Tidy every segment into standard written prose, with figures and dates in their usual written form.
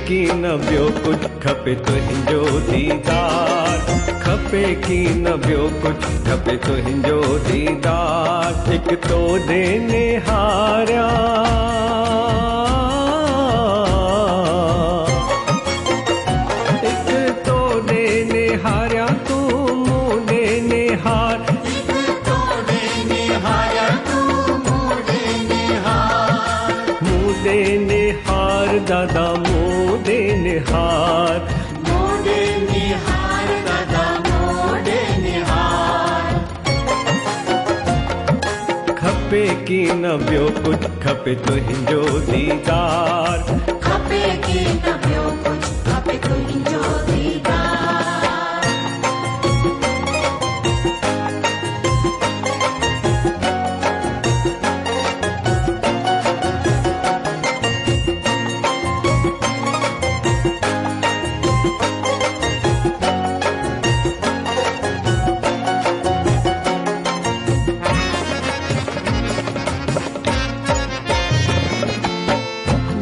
की न ॿियो कुझु खपे तुंहिंजो दीदार, खपे की न ॿियो कुझु खपे तुंहिंजो दीदार। हिकु तो ॾे निहारियां दादा मोदे निहार, मोदे निहार दादा मोदे निहार। खपे की न ॿियो कुझु खपे तुंहिंजो दीदार, खपे की न ॿियो कुझु खपे तुंहिंजो दीदार।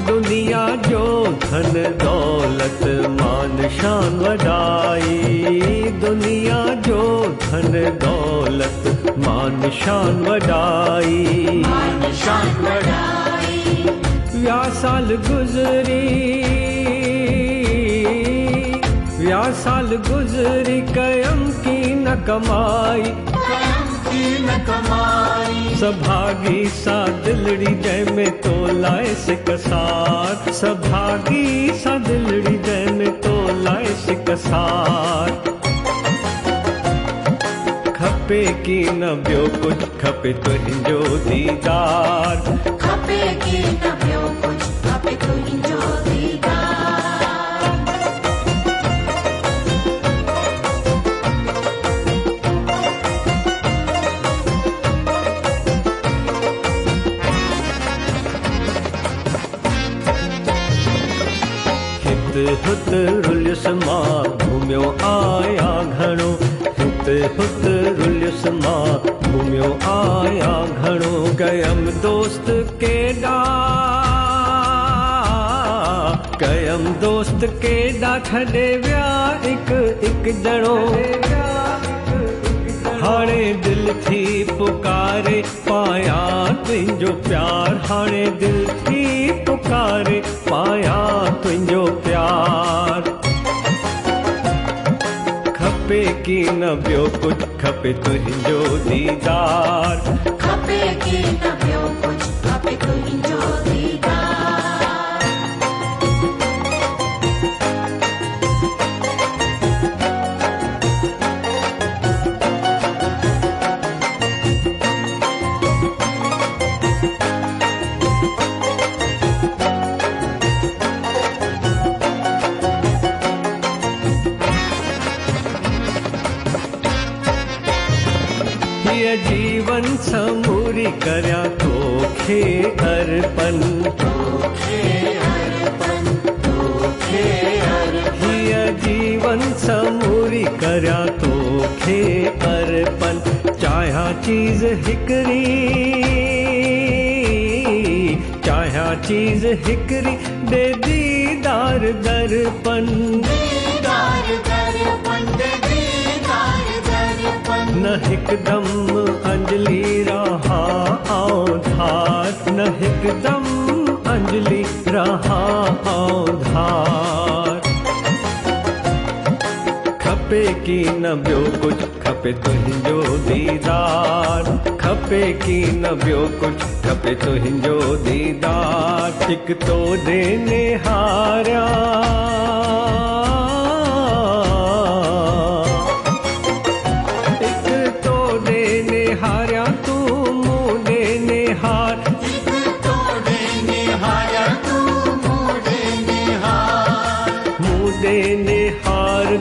दुनिया जो धन दौलत मान शान वॾाई, दुनिया जो धन दौलत मान शान वॾाई, मान शान वॾाई। व्या साल गुज़री कयम की न कमाई, न कमाई। सभागी सा दिलड़ी जंहिंमें तो लाए सिकसार, सभागी सा दिलड़ी जंहिंमें तो लाए सिकसार। खपे की न ॿियो कुझु खपे तुंहिंजो दीदार, खपे की न ॿियो कुझु खपे तुंहिंजो दीदार। हुत रुलियुस मां घुमियो आया घणो, हुत रुलियुस मां घुमियो आया घणो। कयम दोस्त केॾा, कयम दोस्त केॾा छॾे विया हिकु हिकु ॼणो। हाणे दिल थी पुकारे पाया तुंहिंजो प्यार, हाणे दिल थी पुकारे पाया तुंहिंजो प्यार। खपे की न ॿियो कुझु खपे तुंहिंजो दीदार, खपे की न ॿियो कुझु खपे तुंहिंजो दीदार। जीवन समूरी कर्या तोखे अर्पण, हीअ जीवन समूरी कर्या तोखे अर्पण। चाहियां चीज़ हिकिड़ी, चाहियां चीज़ हिकिड़ी दे दीदार दर्पण, न हिकदम अंजलि रहा आऊं धार, न हिकदम अंजलि रहा आऊं धार। खपे की न ॿियो कुझु खपे तुंहिंजो दीदार, खपे की न ॿियो कुझु खपे तुंहिंजो दीदार। हिकु तो ॾे निहारियां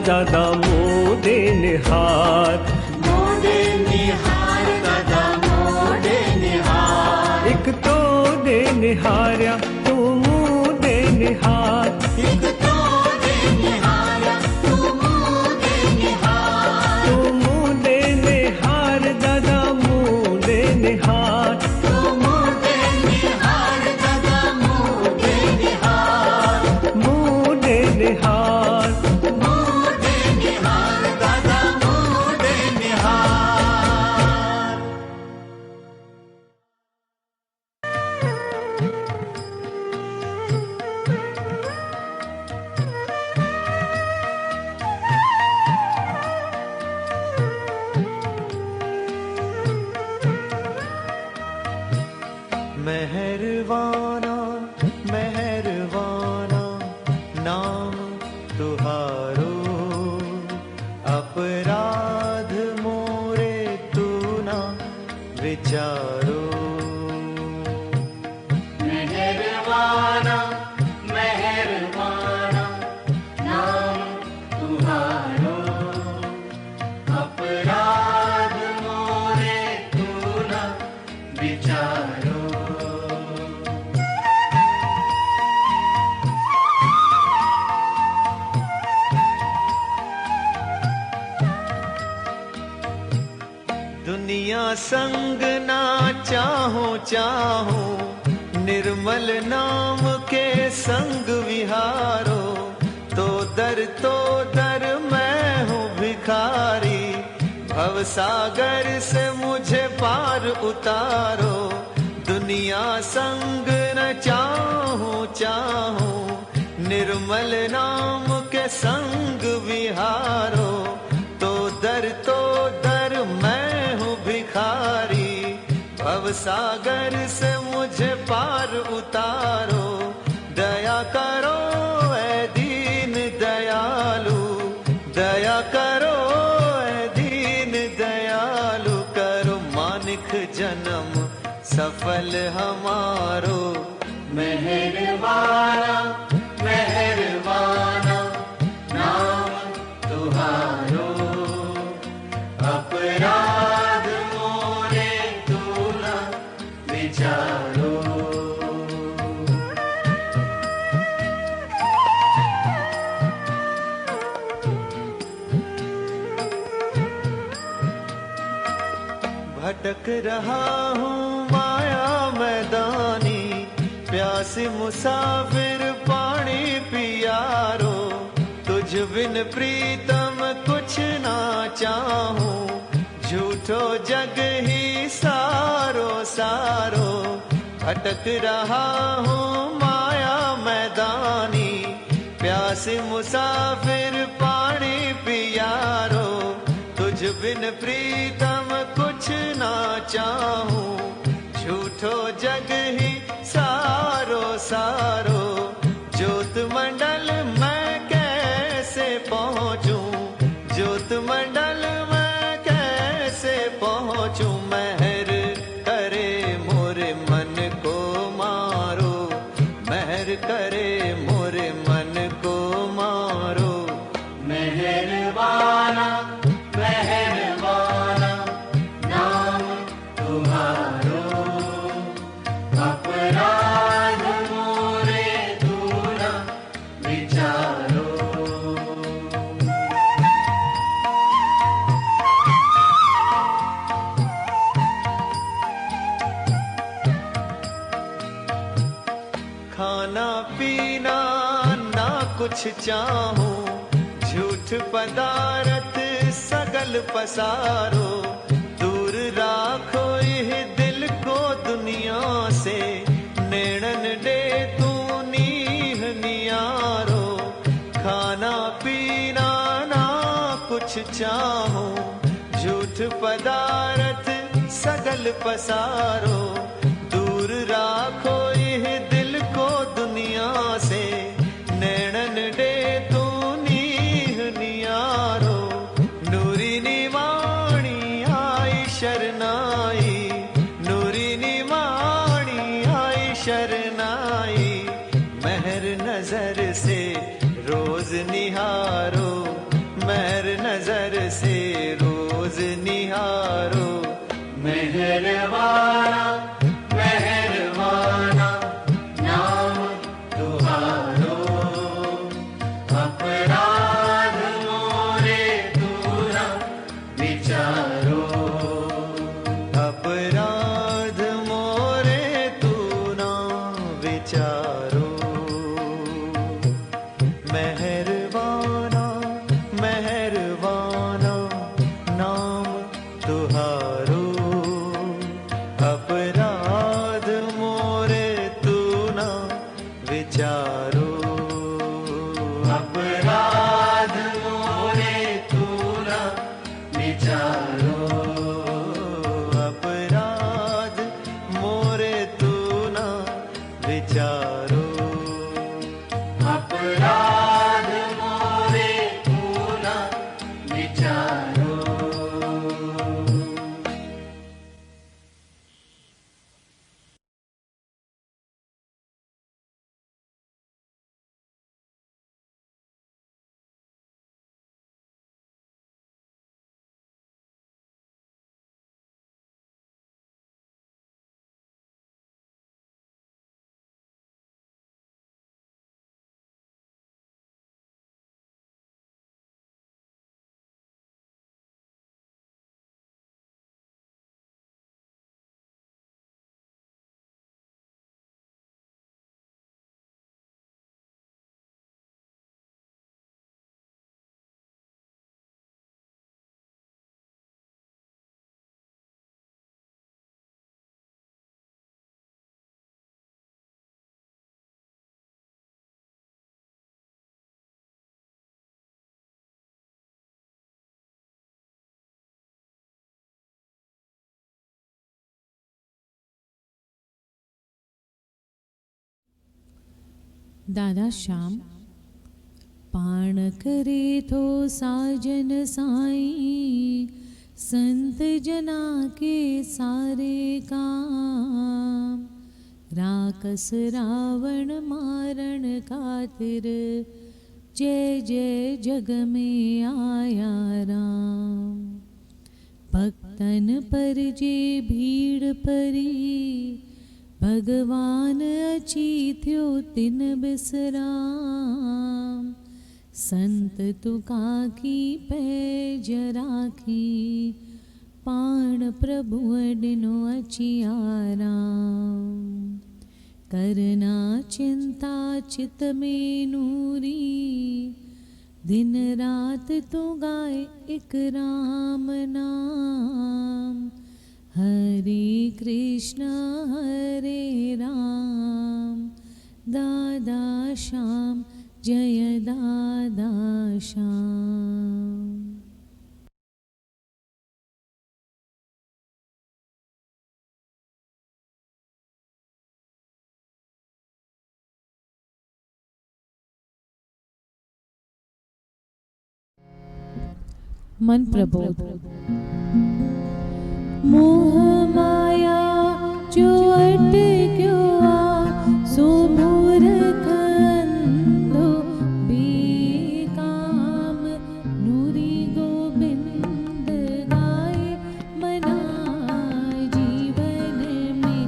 दादा मोदे निहार, मोदे निहार दादा मोदे निहार। एक तो दे निहारिया तू मोदे निहार, एक तो दे निहारिया तू मोदे निहार। तू मोदे निहार दादा मोदे निहार, तू मोदे निहार दादा मोदे निहार। मोदे मेहरबाना मेहरबाना नाम तुहारो, अपराध मोरे तू ना विचारो। मेहरबाना मेहरबाना नाम तुम्हारो, अपराध मोरे तू ना विचारो। दुनिया संग ना चाहूं चाहूं, निर्मल नाम के संग विहारो। तो दर मैं हूँ भिखारी, भव सागर से मुझे पार उतारो। दुनिया संग न चाहूं चाहूं, निर्मल नाम के संग विहारो। तो दर मैं हूँ भिखारी, भव सागर से मुझे पार उतारो। दया करो ऐ दीन दयालु, दया करो ऐ दीन दयालु। करो मानिक जन्म सफल हमारो। मेहरबाना मेहरबाना नाम तुहारो, अपराध मोरे तू ना विचारो। भटक रहा हूँ माया मैदानी, प्यासी मुसाफिर पानी पियारो। तुझ बिन प्रीतम कुछ ना चाहूं, झूठो जग ही सारो सारो। भटक रहा हूँ माया मैदानी, प्यासी मुसाफिर पानी पियारो। तुझ बिन प्रीतम कुछ ना चाहूं, झूठो जग ही सारो सारो। ज्योत मंडल मैं कैसे पहुंचूं, ज्योत मंडल मैं कैसे पहुंचूं। मेहर करे मोरे मन को मारो, मेहर करे मोरे मन को मारो। मेहरबाना मेहरबाना नाम तुम्हारो, अपराध मोरे तू ना विचारो। खाना पीना ना कुछ चाहूं, झूठ पदारथ सगल पसारो। दूर राखो यह दिल को दुनिया से, नेणन दे तू नीह नियारो। खाना पीना ना कुछ चाहूं, झूठ पदारथ सगल पसारो। दूर राखो यह दिल को दुनिया से, नेणन दे तू नीह नियारो। नूरी निवाणी आई शरनाई, नूरी निवाणी आई शरनाई। मेहर नजर से रोज निहारो, मेहर नजर से रोज निहारो। मेहरबाना मेहरबाना नाम तुहारो, अपराध मोरे तू ना विचारो। अपराध मोरे तू ना विचारो। मेहरबाना मेहरबाना नाम तुहारो, अपराध दादा श्याम पाण करे थो साजन साईं संत जना के सारे काम राकस रावण मारण खातिर जय जय जग में आया राम भक्तन पर जे भीड़ परी भगवान अची थियो तिन बिसराम संत तुका की पैज राखी पाण प्रभु ॾिनो अची आराम करना चिंता चित में नूरी दिन रात तू गाए एक राम नाम हरे कृष्ण हरे राम दादा श्याम जय दादा श्याम। मन प्रबोध मोह माया जो अटक्यो आ सो मूर्ख अंधो बेकाम नूरी गोबिंद गाए मना जीवन में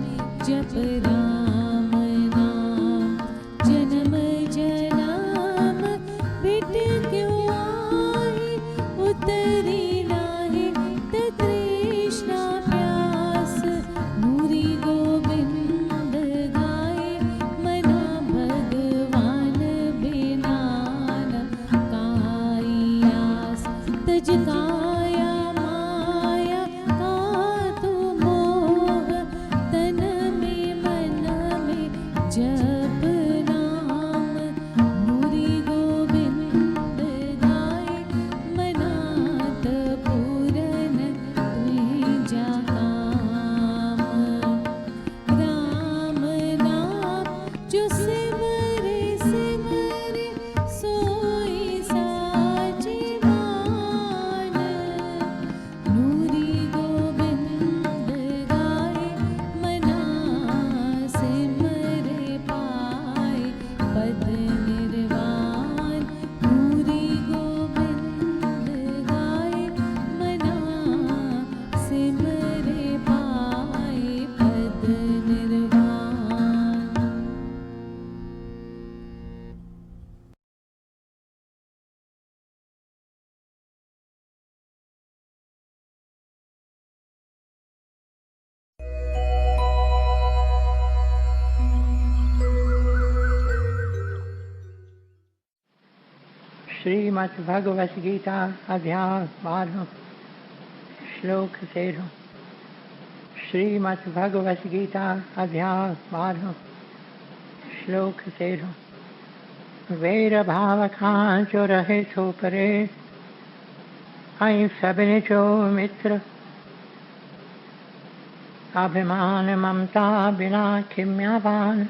जप राम नाम जन्म जन्म बिट क्यों आए उतरी नाहे तृष्णा प्यास नूरी गोविंद गाए मना भगवान बिना न काई आस तज काया माया का तू मोह तन में मन में जप नाम नूरी गोविंद गाए मनात पूरन तुझा काम राम नाम जो सिमरे सिमरे सोई साची मान नूरी गोविंद गाए मना सिमरे पाए पद निर्वाण नूरी गोविंद गाए मना सिमरे पाए पद निर्वाण। श्रीमद् भगवत गीता अध्याय 12 श्लोक 13। श्रीमद् भगवत गीता अध्याय 12 श्लोक 13। वैर भाव खां जो रहे सो परे ऐं सभिनी जो मित्र अभिमान ममता बिना खिम्यावान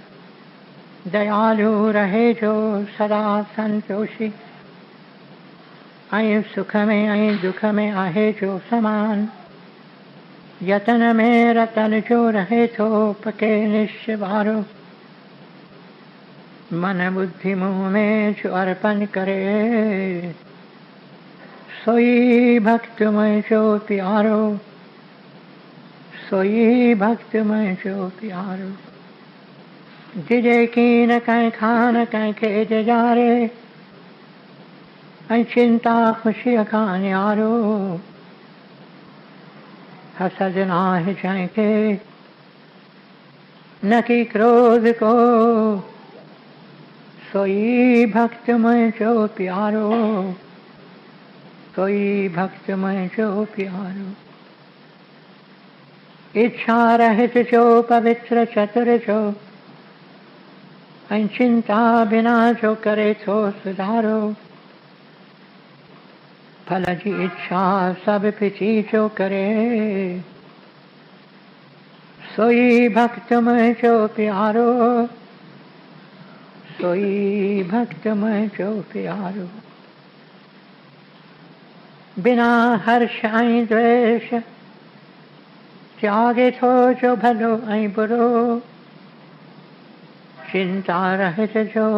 दयालु रहे जो सदा संतोषी ऐं सुख में ऐं दुख में आहे जो समान यतन में रतन जो रहे थो पके निश्चय वारो मन बुद्धि मुँह में जो अर्पण करे सोई भक्त में जो प्यारो सोई भक्त में जो प्यारो जिजे की न कहीं खान कहीं खेज जारे ऐं चिंता खुशी का न्यारो हसद नाहि जंहिंखे न की क्रोध को सोई भक्त मुंहिंजो प्यारो सोई भक्त मुंहिंजो प्यारो इच्छा रहित जो पवित्र चतुर जो ऐं चिंता बिना जो करे थो सुधारो फल जी इच्छा सब पिछी जो करे सोई भक्त मुंहिंजो प्यारो सोई भक्त मैं जो प्यारो। बिना हर्ष आई द्वेष त्यागे थो जो भलो आई बुरो। चिंता रहित जो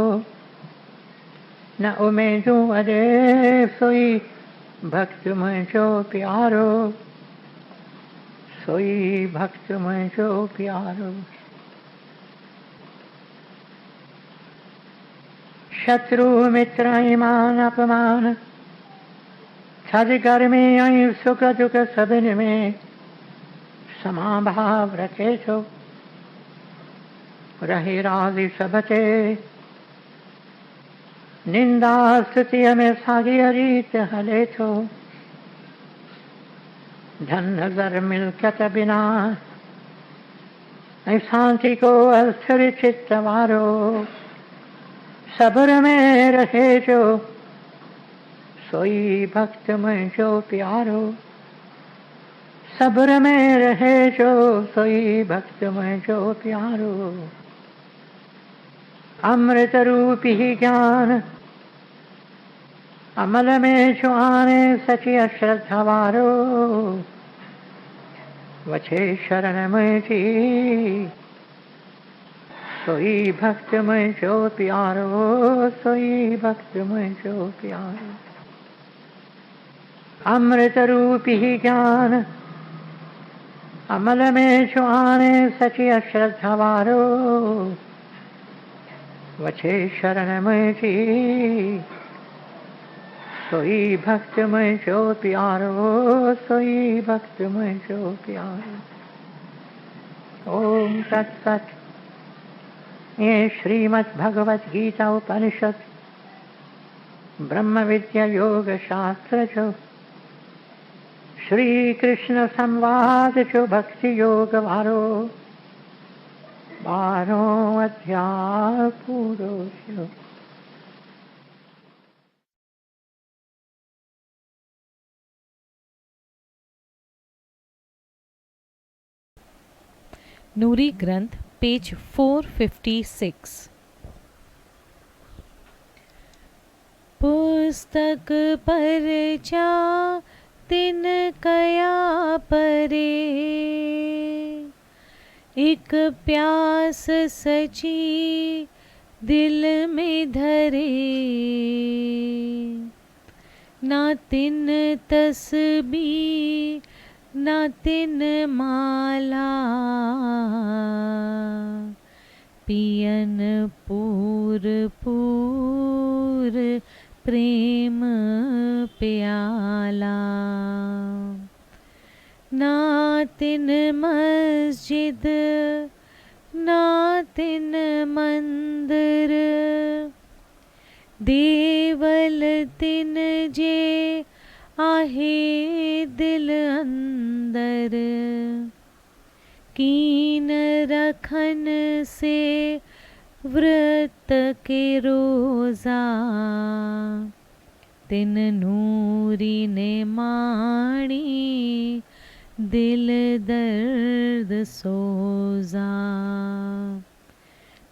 न उमेदू अरे सोई भक्त मैं जो प्यारो। सोई भक्त मैं जो प्यारो। शत्रु मित्र ईमान अपमान छज गर्मी आई सुख दुख सबिन में समाभाव रखे छो। रहे राजी सबते निंदा स्तुति में सागी रीत हले छो। धन नजर मिलकत बिना शांति को अस्थिर चित्त वारो। सब्र में रहे जो सोई भक्त में जो प्यारो। सब्र में रहे जो सोई भक्त में जो प्यारो। अमृत रूपी ही ज्ञान अमल में जो आने सची अश्रद्धा वारो। वछे शरण में जी सोई भक्त में जो प्यारो। सोई भक्त में जो प्यारो। अमृत रूपी ही ज्ञान अमल में जो आने सची अश्रद्धा वारो। वछे शरण में जी सोई भक्त में जो प्यारो। सोई भक्त में जो प्यारो। ओम तत्सत। ये श्रीमद् भगवत गीता उपनिषद ब्रह्म विद्या योग शास्त्र जो श्री कृष्ण संवाद जो भक्ति योग वारो 12 अध्याय पूरो छो। नूरी ग्रंथ पेज 456। पुस्तक पर जा तिन कया परे। एक प्यास सची दिल में धरे। ना तिन तस्बीह ना तिन माला। पियन पूर पूर प्रेम प्याला। ना तिन मस्जिद ना तिन मंदिर। देवल तिन जे आहे दिल अंदर। कीन रखन से व्रत के रोजा। तिन नूरी ने माणी दिल दर्द सोजा।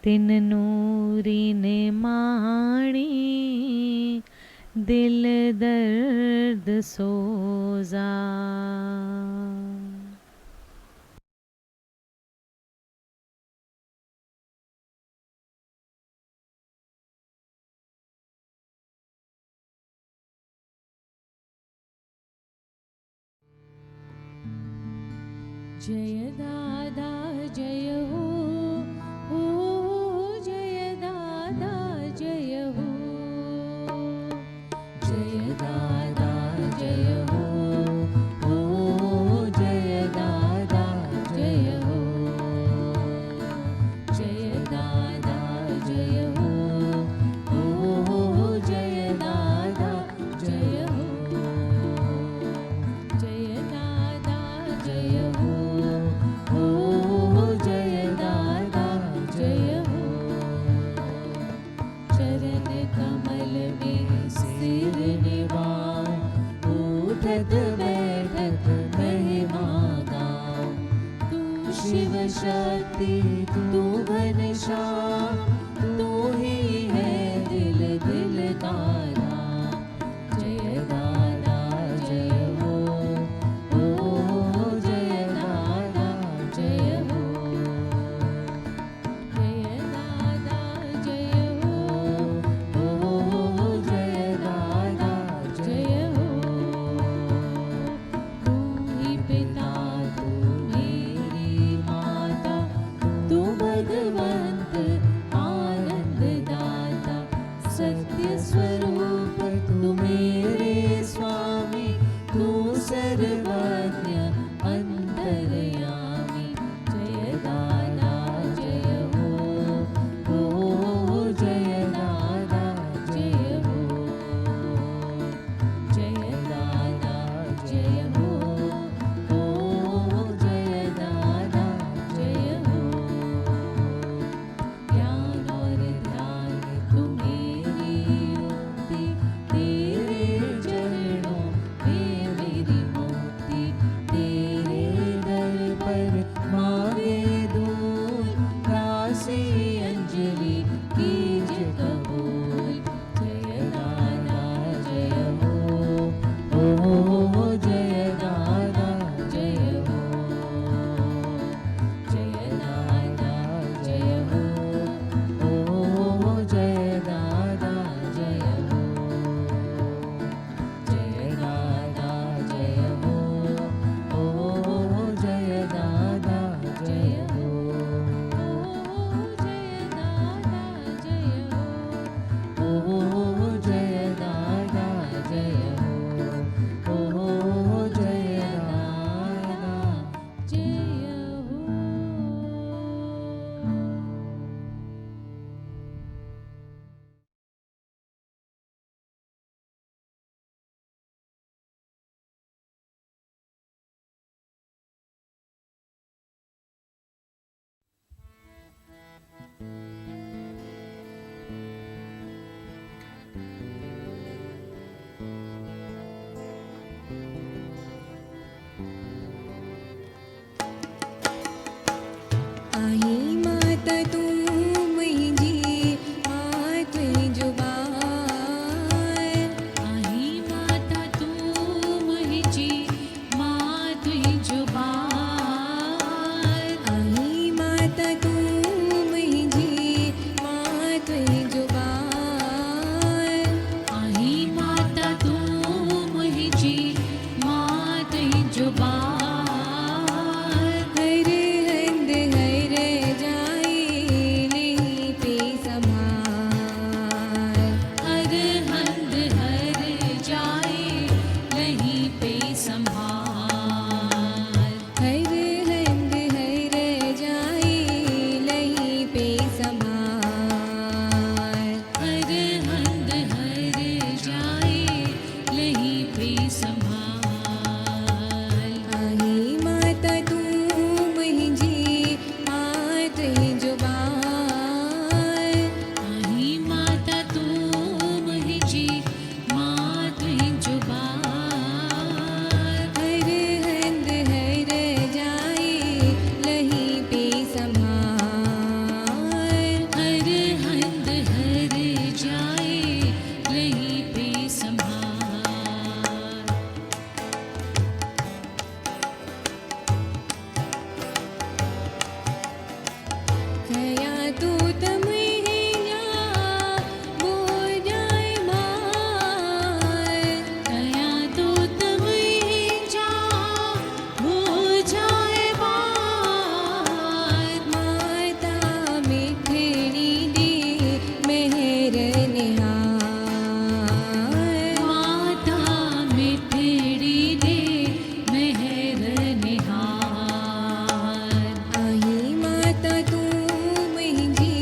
तिन नूरी ने माणी दिल दर्द सोजा। जय दादा जय हो जय दादा जय हो। जय दादा जय हो जय दादा जय हो। जय दादा जय हो जय दादा जय हो। जय दादा जय हो जय दादा जय हो। चरण कमल में सिर निवार। उठत बैठत महिमा गाओ। तू शिव शक्ति तू घनश्याम तू ही भगवंत आनंद दाता सत्य स्वरूप तू मेरे स्वामी तू सर्वज्ञ अंतर्यामी जय दादा जय हो जय दादा जय हो जय दादा जय हो जय दादा जय हो ज्ञान और ध्यान तुम्हेरी युक्ति तेरे चरणों में मेरी मुक्ति तेरे दर पर मांगे दूर दासी अंजलि कीज कबूल जय दादा जय हो जय दादा जय हो जय दादा जय हो जय दादा जय हो जय दादा जय हो जय दादा जय हो जय दादा जय हो जय दादा जय हो जय दादा जय हो आई माता तू मुंहिंजी मां तुंहिंजी जुबान आई माता तू मुंहिंजी मां तुंहिंजी जुबान आई माता तू मुंहिंजी मां तुंहिंजी जुबान आई माता तू मुंहिंजी मां तुंहिंजी जुबान हर हंध हर जाई नहीं पे संभाल हर हंध हर जाए नहीं पे संभाल हर हंध हर जाई नहीं पे संभाल हर हंध हर जाए नहीं पे संभाल आई माता तू मुंहिंजी मां तुंहिंजी जुबान आई माता तू मुंहिंजी मां तुंहिंजी जुबान हर हंध हर जाई लही पे संभाल हर हंध हर जाए नहीं पे संभाल खया तू तमहिया बो जाए माल दया तो तुम्हें जा हो जाए बात माता मिठड़ी दे मेहर निहार माता मिठड़ी दे मेहर निहार आई माता तू मुंहिंजी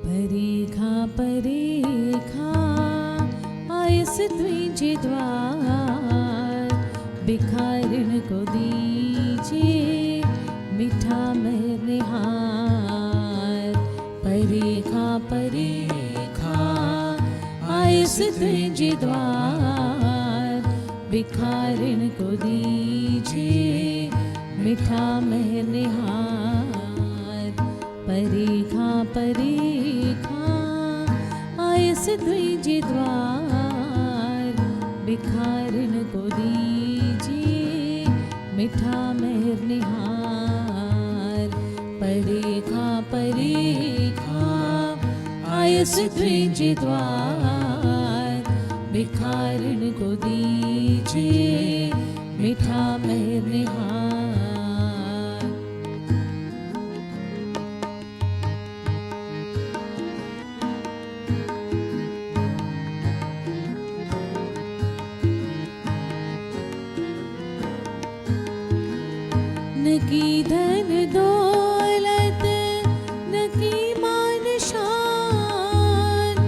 परीखा परीखा आयस द्विज द्वार भिखारिण को दीजिए मीठा निहार। परीखा परीखा आयस द्विज द्वार भिखारिण को दीजिए मीठा निहार। परीखा परीखा आयस द्विज द्वार भिखारिण को दीजिए मीठा निहार। परीखा परीखा आयस द्विज द्वार भिखारिण को दीजिए मीठा निहार। न की धन दौलत न की मान शान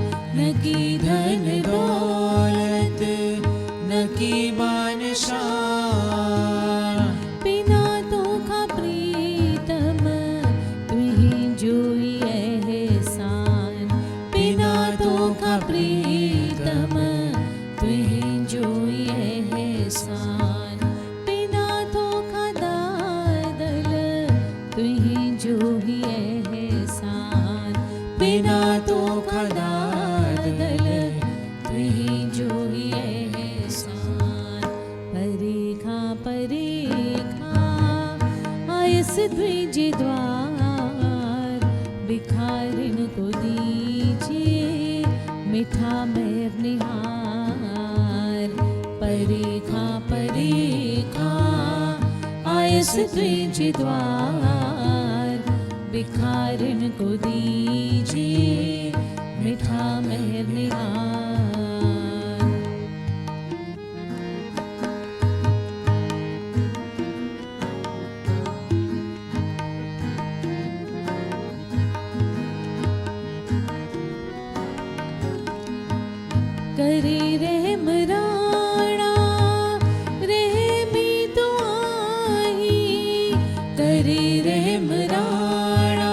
तुंहिंजो ही एहसान बिना तो खदा दल तुंहिंजो ही एहसान परे खां आयस तुंहिंजे द्वार भिखारिन को दीजिए मीठा मेहर निहार परे खां आयस तुंहिंजे द्वार भिखारिन को दीजिए मीठा मेहर निहार करे रहम राणा रहमी तो आई करे रहम राणा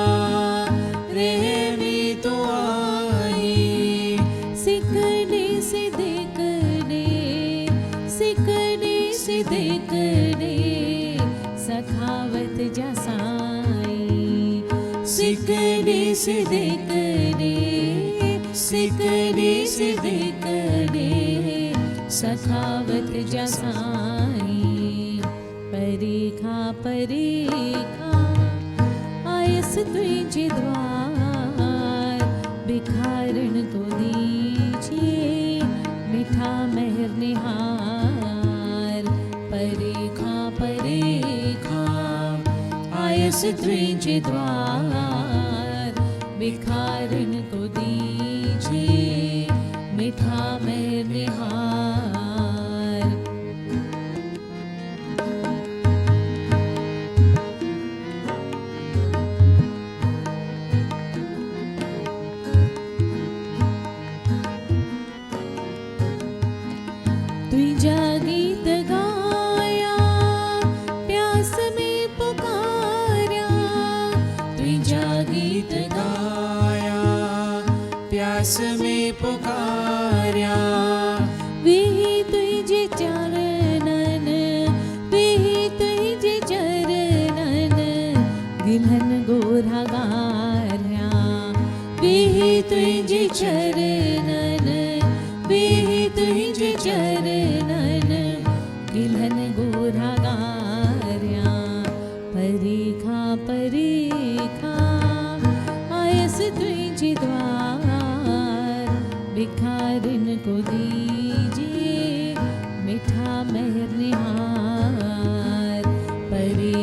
रहमी तो आई सिकने से देखने सखावत जसाई सिकने से देखने सखावत जसाई परे खां आयस तुंहिंजे द्वार भिखारिन को दीजिए मीठा मेहर निहार परे खां आयस तुंहिंजे द्वार भिखारिन को दीजिए मीठा मेहर निहार तुझा गीत गाया प्यास में पुकारा तुझा गीत गाया प्यास में पुकारा विही तुझे चरणन गिलहन गोरा गार्या विही तुझे चरणन गिलहन गोरा गार्या परे खां आयस तुंहिंजे द्वार भिखारिन को दीजिए मीठा मेहर निहार परे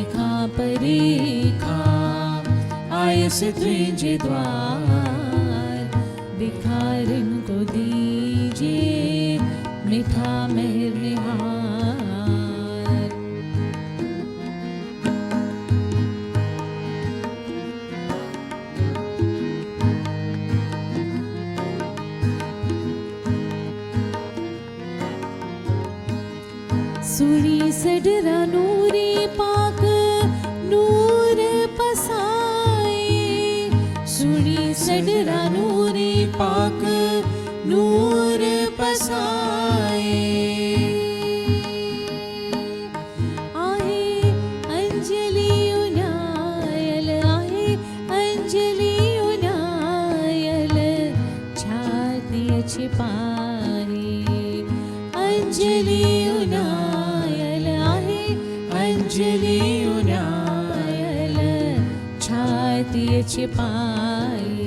खां आयस तुंहिंजे द्वार भिखारिन को दीजिए मीठा मेहर निहार सुनी सडरा नूरी पाक नूर पसाए सुनी सडरा नूरी पाक नूर पसाए आहे अंजलि उनायल छाती छिपाए अंजलि उनायल आहे अंजलि उनायल छाती छिपाए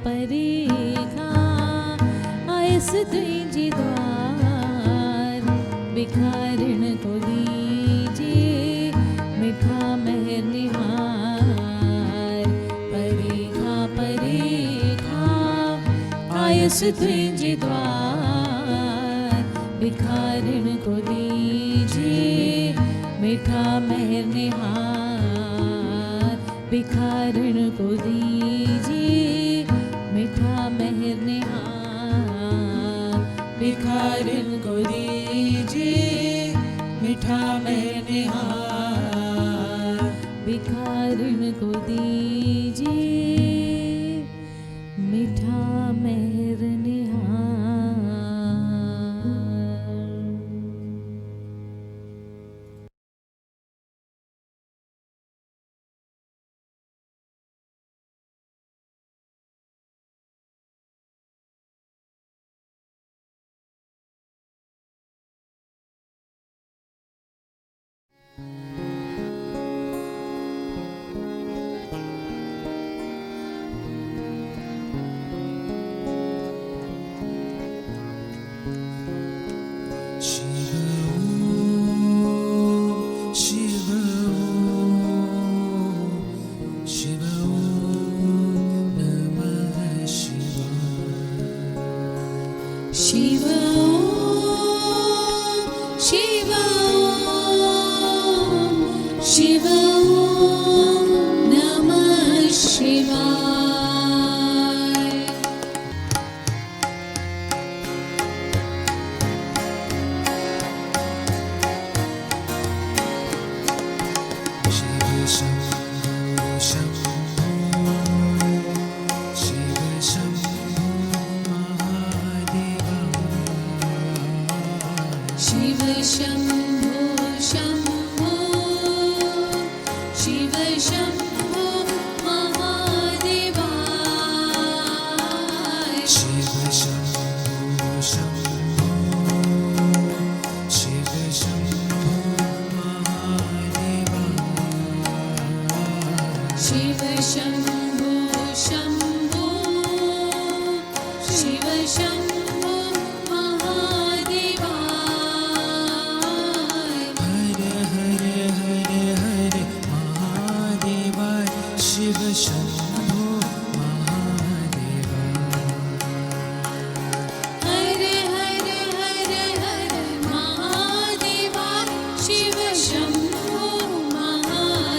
परे खां आयस तुंहिंजे द्वार भिखारिन को दीजिए मीठा मेहर निहार परे खां आयस तुंहिंजे द्वार भिखारिन को दीजिए मीठा मेहर निहार भिखारिन को दीजिए मीठा मेहर निहार भिखारिन को दीजिए मीठा मेहर निहार भिखारिन को दीजिए मीठा मेहर शिव शिव शिव नमः शिवाय शिव शम्भो शम्भो शिव शम्भो महादेवाय शिव शम्भो शम्भो शिव शम्भो महादेवाय शिव शम्भो शम्भो शिव शम्भो महादेवाय हर हर हर हर महादेवाय शिव शम्भो महादेवाय हर हर हर हर महादेवाय शिव शम्भो महादेवाय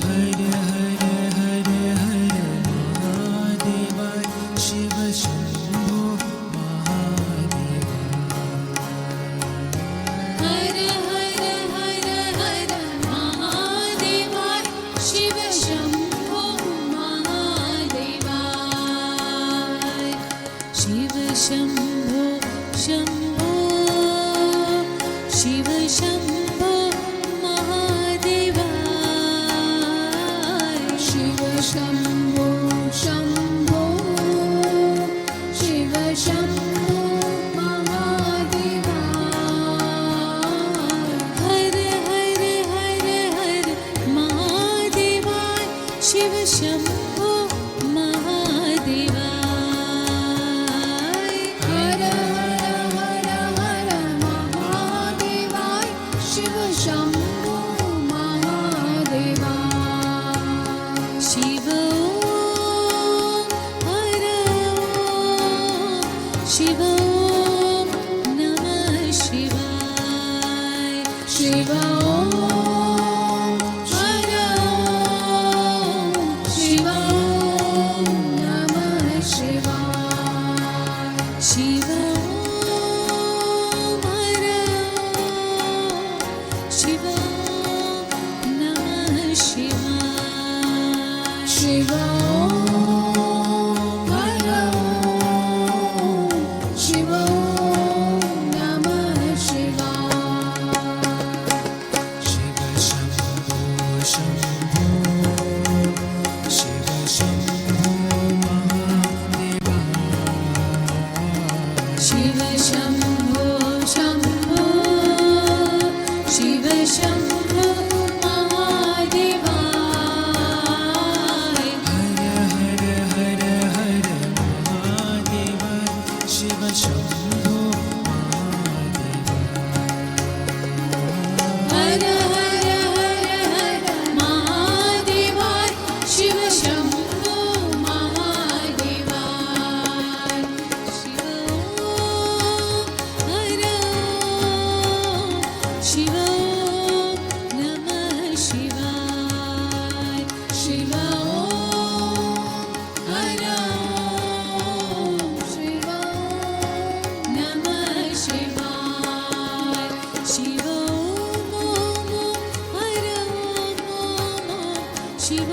हर हर हर हर महादेवाय शिव शम्भो महादेवाय हर हर हर हर महादेवाय शिव शम्भो महादेवाय शिव शम्भो शम्भो शिव शम्भो महादेवाय शिव शम्भो शम्भो शिव शम्भो महादेवाय हर हर हर हर महादेवाय शिव शम्भो महादेवाय हर हर हर हर महादेवाय शिव शम्भो महादेवाय शिव हर शिव नमः शिवाय शिव हर शिव नमः शिवाय शिव हर शिव नमः शिवाय शिव हर शिव नमः शिवाय शिव शम्भो शम्भो शिव शम्भो महादेवाय शिव शम्भो शम्भो शिव शम्भो महादेवाय हर हर हर हर महादेवाय शिव शम्भो हर हर हर हर महादेवाय शिव शम्भो महादेवाय शिव हर शिव नमः शिवाय शिव हर शिव नमः शिवाय शिव हर शिव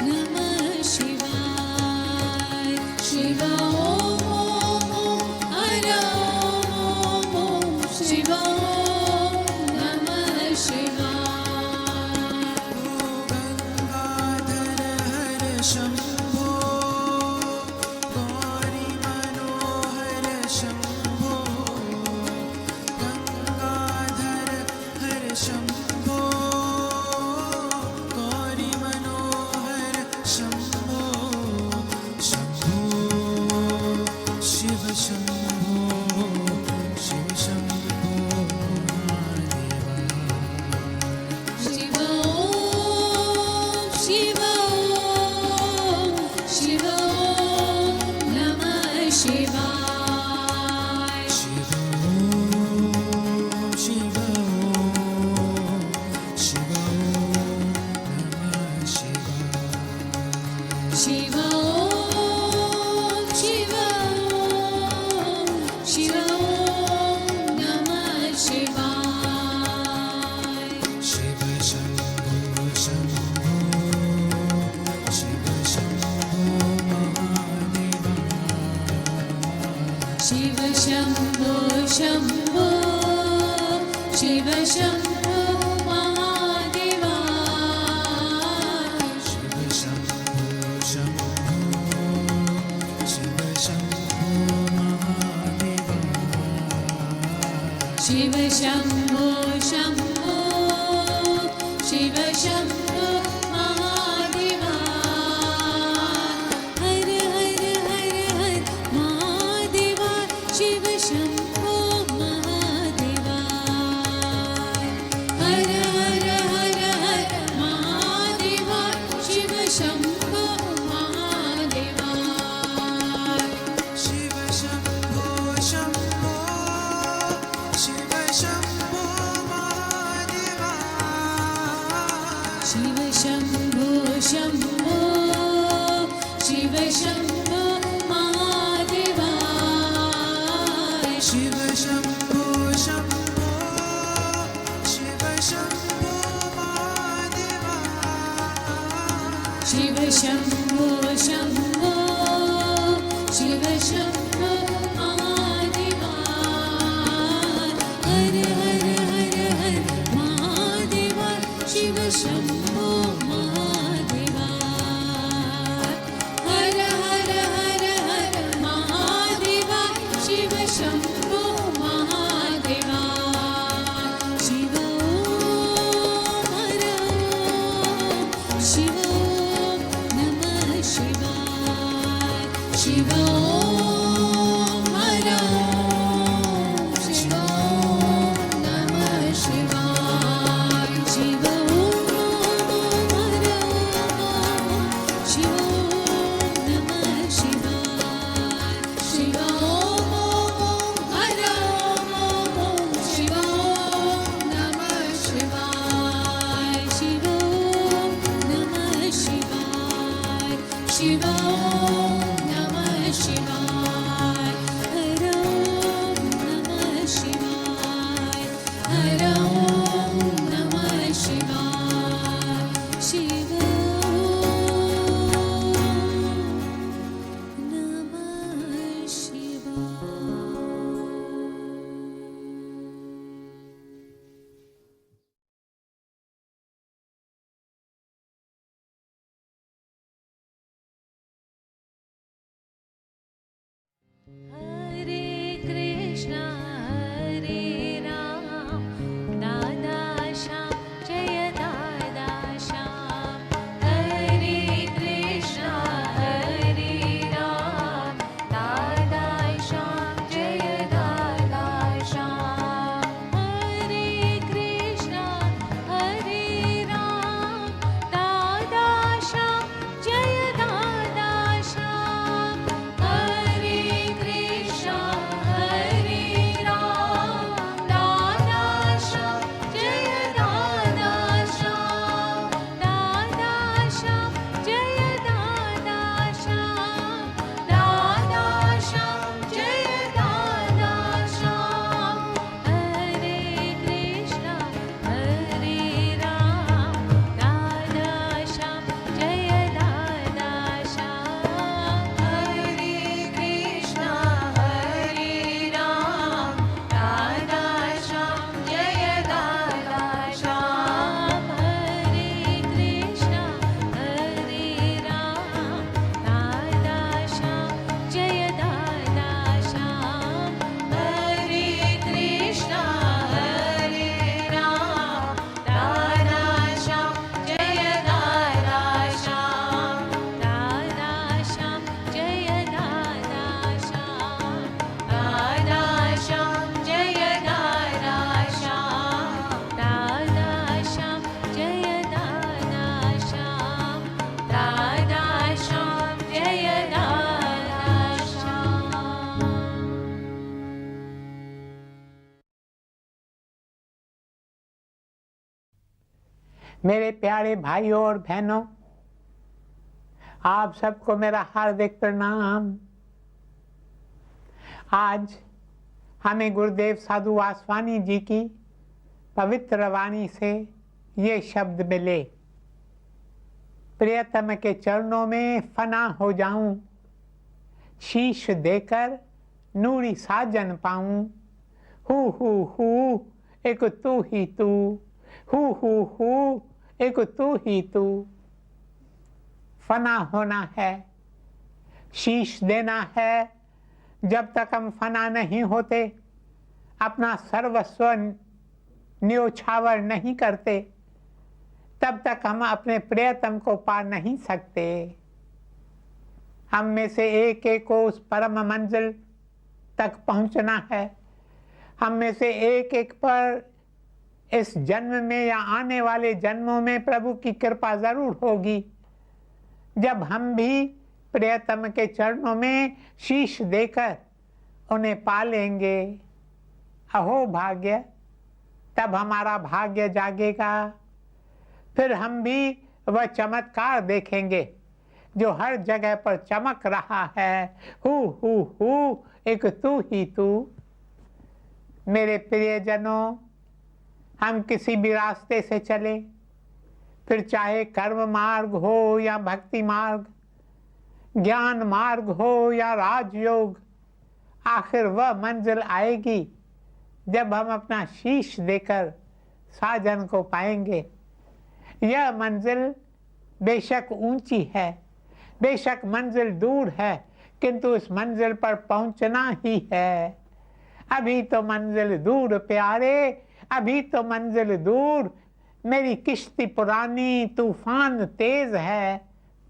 नमः शिवाय शिव हर शिव नमः शिवाय गंगाधर हर शम्भो गौरी मनोहर शम्भो गंगाधर हर शम्भो गौरी मनोहर शम्भो शम्भो शिव शम्भो शिव शम्भो महादेवाय शिव शिव शिव शम्भो शम्भो शिव शम्भो महादेवा हर हर हर हर महादेवा शिव शम्भो महादेवा हर हर हर हर महादेवा शिव शम्भो महादेवा शिव शम्भो शम्भो शिव शम्भो महादेवा शिव शम्भो शम्भो शिव शम्भो महादेवा शिव शम्भो शम्भो शिव शम्भो महादेवा शिव शम्भो शम्भो शिव शम्भो महादेवा हर हर हर हर महादेवा शिव शम्भो महादेवा हर हर हर हर महादेवा शिव शम्भो महादेवा शिव हर शिव नमः शिवाय शिव हर शिव नमः शिवाय शिव हर शिव नमः शिवाय शिव हर शिव नमः शिवाय शिव नमः शिवाय शिव नमः शिवाय हर नमः शिवाय हर नमः शिवाय शिव नमः शिवाय हरे कृष्णा हरे राम दादा श्याम जय दादा श्याम हरे कृष्णा हरे राम दादा श्याम जय दादा श्याम हरे कृष्णा हरे राम दादा श्याम जय दादा श्याम हरे कृष्णा हरे राम दादा श्याम जय दादा श्याम दादा श्याम जय दादा श्याम दादा श्याम जय दादा श्याम हरे कृष्णा हरे राम दादा श्याम जय दादा श्याम हरे कृष्णा हरे राम दादा श्याम जय दादा श्याम हरे कृष्णा हरे राम दादा श्याम जय दादा श्याम हरे कृष्णा हरे राम दादा श्याम जय दादा श्याम दादा श्याम जय दादा श्याम दादा श्याम जय दादा श्याम दादा श्याम जय दादा श्याम दादा श्याम जय दादा श्याम मेरे प्यारे भाइयों और बहनों, आप सबको मेरा हार्दिक प्रणाम। आज हमें गुरुदेव साधु वासवानी जी की पवित्र वाणी से ये शब्द मिले, प्रियतम के चरणों में फना हो जाऊं, शीश देकर नूरी साजन पाऊं, हु एक तू ही तू, हु एक तू ही तू। फना होना है, शीश देना है। जब तक हम फना नहीं होते, अपना सर्वस्व न्योछावर नहीं करते, तब तक हम अपने प्रियतम को पा नहीं सकते। हम में से एक एक को उस परम मंजिल तक पहुंचना है। हम में से एक एक पर इस जन्म में या आने वाले जन्मों में प्रभु की कृपा जरूर होगी, जब हम भी प्रियतम के चरणों में शीश देकर उन्हें पा लेंगे। अहो भाग्य, तब हमारा भाग्य जागेगा। फिर हम भी वह चमत्कार देखेंगे जो हर जगह पर चमक रहा है। हु एक तू ही तू। मेरे प्रियजनों, हम किसी भी रास्ते से चले, फिर चाहे कर्म मार्ग हो या भक्ति मार्ग, ज्ञान मार्ग हो या राजयोग, आखिर वह मंजिल आएगी जब हम अपना शीश देकर साजन को पाएंगे। यह मंजिल बेशक ऊंची है, बेशक मंजिल दूर है, किंतु इस मंजिल पर पहुंचना ही है। अभी तो मंजिल दूर प्यारे, अभी तो मंजिल दूर। मेरी किश्ती पुरानी, तूफान तेज है,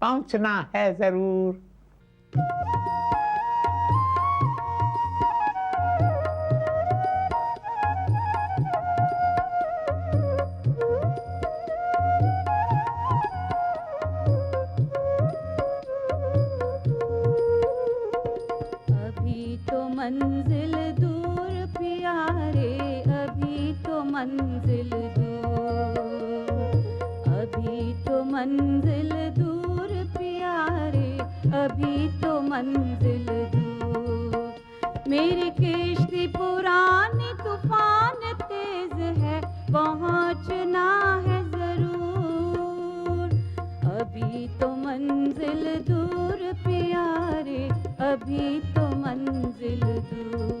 पहुंचना है जरूर। अभी तो मंजिल दूर प्यारे, अभी तो मंजिल दूर, अभी तो मंजिल दूर प्यारे, अभी तो मंजिल दूर। मेरी किश्ती पुरानी, तूफान तेज है, पहुंचना है जरूर। अभी तो मंजिल दूर प्यारे, अभी तो मंजिल दूर।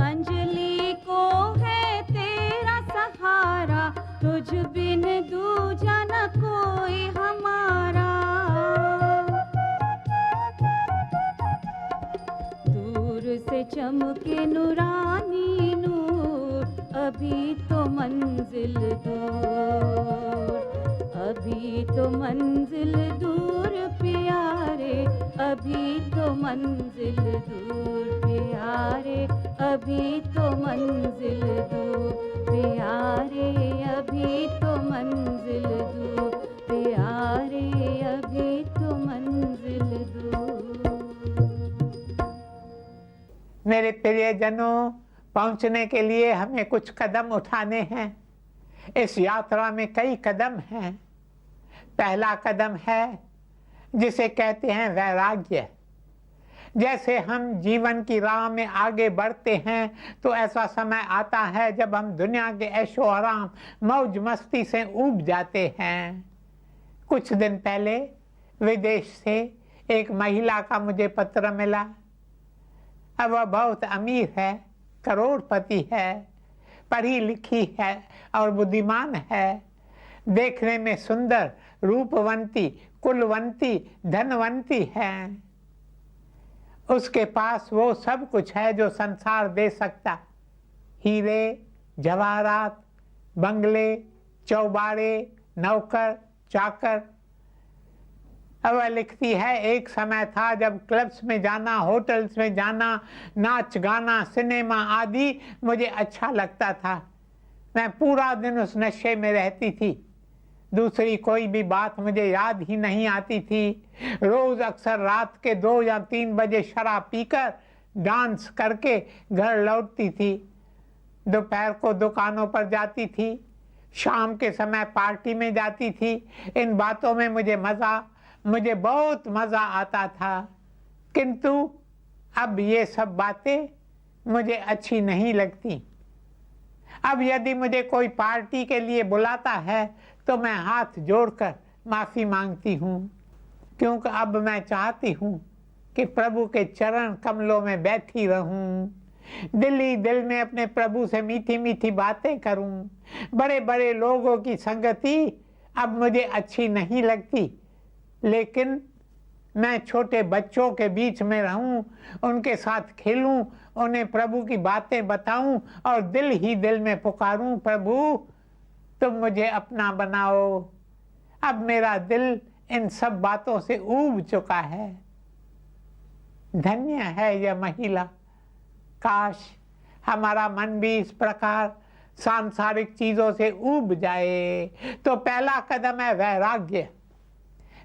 अंजलि को है तेरा सहारा, तुझ बिन दूजा न कोई हमारा। दूर से चमके नूरानी नूर, अभी तो मंजिल दूर, अभी तो मंजिल दूर प्यारे, अभी तो मंजिल दूर प्यारे, अभी तो मंजिल दूर प्यारे, अभी तो मंजिल दूर प्यारे, अभी तो मंजिल दूर। मेरे प्रियजनों, पहुंचने के लिए हमें कुछ कदम उठाने हैं। इस यात्रा में कई कदम हैं। पहला कदम है जिसे कहते हैं वैराग्य। जैसे हम जीवन की राह में आगे बढ़ते हैं तो ऐसा समय आता है जब हम दुनिया के ऐशो आराम, मौज मस्ती से ऊब जाते हैं। कुछ दिन पहले विदेश से एक महिला का मुझे पत्र मिला। अब वह बहुत अमीर है, करोड़पति है, पढ़ी लिखी है और बुद्धिमान है, देखने में सुंदर, रूपवंती, कुलवंती, धनवंती है। उसके पास वो सब कुछ है जो संसार दे सकता। हीरे, जवाहरात, बंगले, चौबारे, नौकर, चाकर। अब वह लिखती है, एक समय था जब क्लब्स में जाना, होटल्स में जाना, नाच गाना, सिनेमा आदि मुझे अच्छा लगता था। मैं पूरा दिन उस नशे में रहती थी। दूसरी कोई भी बात मुझे याद ही नहीं आती थी। रोज अक्सर रात के 2 या 3 बजे शराब पीकर डांस करके घर लौटती थी। दोपहर को दुकानों पर जाती थी, शाम के समय पार्टी में जाती थी। इन बातों में मुझे बहुत मज़ा आता था, किंतु अब ये सब बातें मुझे अच्छी नहीं लगती। अब यदि मुझे कोई पार्टी के लिए बुलाता है तो मैं हाथ जोड़कर माफ़ी मांगती हूँ, क्योंकि अब मैं चाहती हूँ कि प्रभु के चरण कमलों में बैठी रहूँ, दिल ही दिल में अपने प्रभु से मीठी मीठी बातें करूँ, बड़े बड़े लोगों की संगति अब मुझे अच्छी नहीं लगती, लेकिन मैं छोटे बच्चों के बीच में रहूं, उनके साथ खेलूं, उन्हें प्रभु की बातें बताऊं और दिल ही दिल में पुकारूं, प्रभु तुम मुझे अपना बनाओ। अब मेरा दिल इन सब बातों से ऊब चुका है। धन्य है यह महिला। काश हमारा मन भी इस प्रकार सांसारिक चीजों से ऊब जाए। तो पहला कदम है वैराग्य।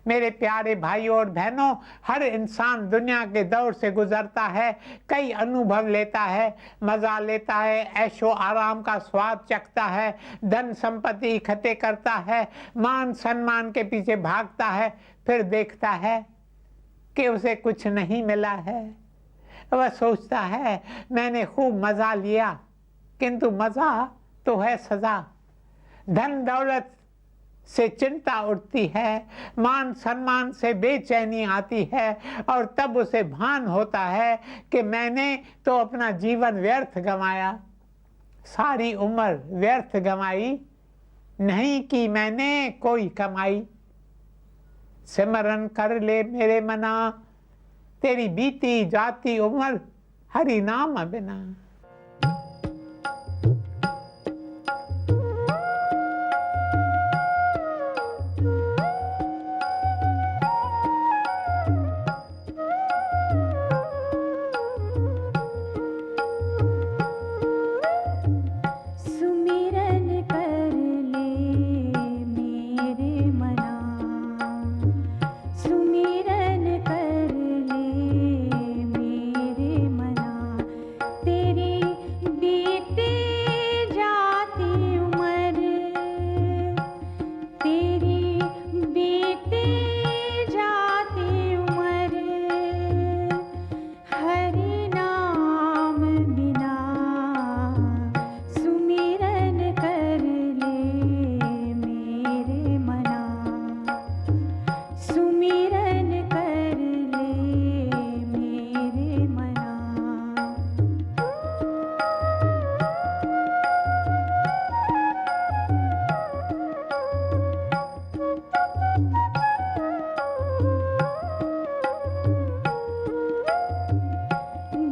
मेरे प्यारे भाइयों और बहनों, हर इंसान दुनिया के दौर से गुजरता है, कई अनुभव लेता है, मजा लेता है, ऐशो आराम का स्वाद चखता है, धन संपत्ति इकट्ठे करता है, मान सम्मान के पीछे भागता है, फिर देखता है कि उसे कुछ नहीं मिला है। वह सोचता है मैंने खूब मजा लिया, किंतु मजा तो है सजा। धन दौलत से चिंता उठती है, मान सम्मान से बेचैनी आती है, और तब उसे भान होता है कि मैंने तो अपना जीवन व्यर्थ गंवाया, सारी उम्र व्यर्थ गंवाई, नहीं की मैंने कोई कमाई। सिमरन कर ले मेरे मना, तेरी बीती जाती उम्र हरि नाम बिना। सुमिरन कर ले मेरे मना, सुमिरन कर ले मेरे मना, तेरी बीती जाती उम्र, तेरी बीती जाती उम्र हरि नाम बिना। सुमिरन कर ले मेरे मना, सुमिरन कर ले मेरे मना।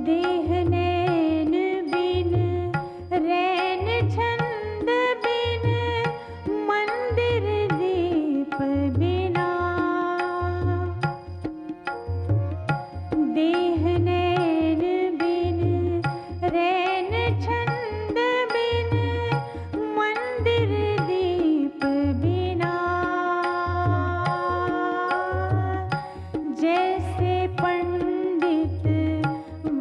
देह नैन बिन रैन छंद बिन, मंदिर दीप बिना। देह नैन बिन रैन छंद बिन, मंदिर दीप बिना। जैसे पंडित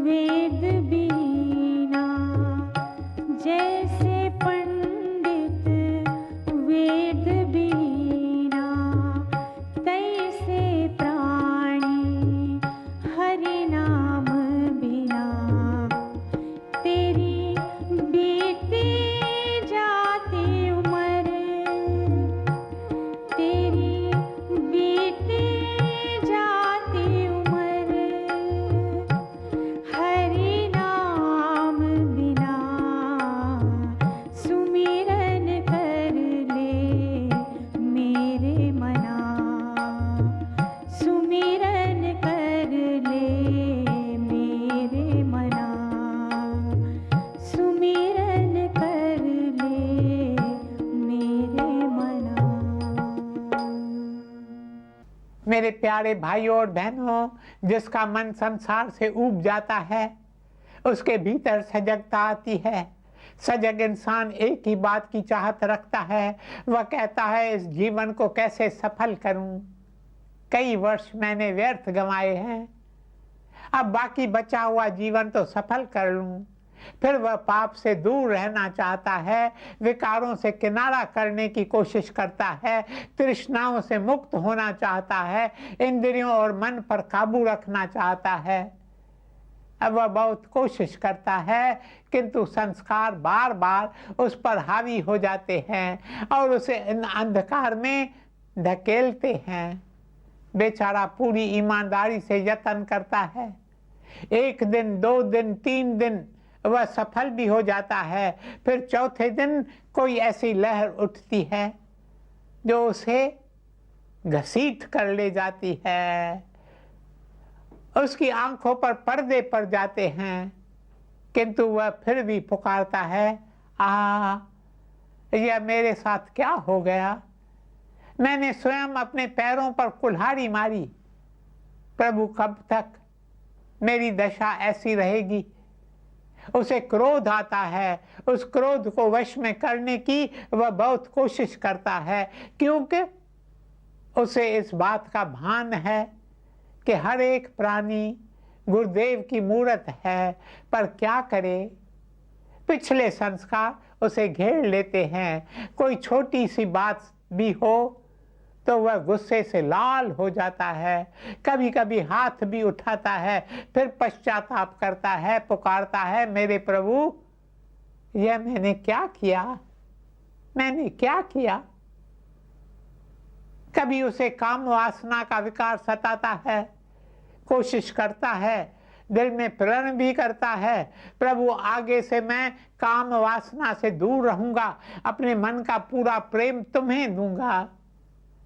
वेद बीना, जैसे पंडित वेद बीना, तैसे प्राणी हरि नाम बिना। तेरी बीती जाती उम्र, तेरी बीती जाती उम्र हरि नाम बिना। सुमिरन कर ले मेरे मना, सुमिरन कर ले मेरे मना, सुमिरन कर ले मेरे मना। मेरे प्यारे भाइयों और बहनों, जिसका मन संसार से ऊब जाता है, उसके भीतर सजगता आती है। सजग इंसान एक ही बात की चाहत रखता है, वह कहता है इस जीवन को कैसे सफल करूं। कई वर्ष मैंने व्यर्थ गंवाए हैं, अब बाकी बचा हुआ जीवन तो सफल कर लूं। फिर वह पाप से दूर रहना चाहता है, विकारों से किनारा करने की कोशिश करता है, तृष्णाओं से मुक्त होना चाहता है, इंद्रियों और मन पर काबू रखना चाहता है। अब वह बहुत कोशिश करता है, किंतु संस्कार बार बार उस पर हावी हो जाते हैं और उसे इन अंधकार में धकेलते हैं। बेचारा पूरी ईमानदारी से यत्न करता है, एक दिन, 2 दिन, 3 दिन वह सफल भी हो जाता है, फिर चौथे दिन कोई ऐसी लहर उठती है जो उसे घसीट कर ले जाती है। उसकी आंखों पर पर्दे पड़ जाते हैं, किंतु वह फिर भी पुकारता है, यह मेरे साथ क्या हो गया? मैंने स्वयं अपने पैरों पर कुल्हाड़ी मारी। प्रभु, कब तक मेरी दशा ऐसी रहेगी? उसे क्रोध आता है। उस क्रोध को वश में करने की वह बहुत कोशिश करता है, क्योंकि उसे इस बात का भान है कि हर एक प्राणी गुरुदेव की मूरत है। पर क्या करे, पिछले संस्कार उसे घेर लेते हैं। कोई छोटी सी बात भी हो तो वह गुस्से से लाल हो जाता है। कभी कभी हाथ भी उठाता है, फिर पश्चाताप करता है, पुकारता है, मेरे प्रभु, यह मैंने क्या किया? मैंने क्या किया? कभी उसे काम वासना का विकार सताता है, कोशिश करता है, दिल में प्रण भी करता है, प्रभु आगे से मैं काम वासना से दूर रहूंगा, अपने मन का पूरा प्रेम तुम्हें दूंगा,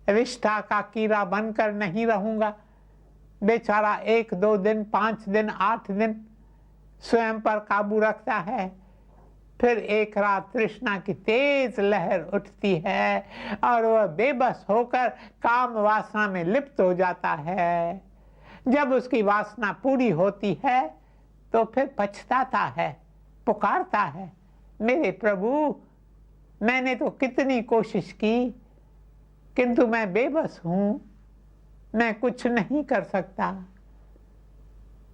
रिश्ता का कीड़ा बनकर नहीं रहूंगा। बेचारा 1 2 दिन, 5 दिन, 8 दिन स्वयं पर काबू रखता है। फिर एक रात तृष्णा की तेज लहर उठती है और वह बेबस होकर काम वासना में लिप्त हो जाता है। जब उसकी वासना पूरी होती है तो फिर पछताता है, पुकारता है, मेरे प्रभु, मैंने तो कितनी कोशिश की, किंतु मैं बेबस हूं, मैं कुछ नहीं कर सकता।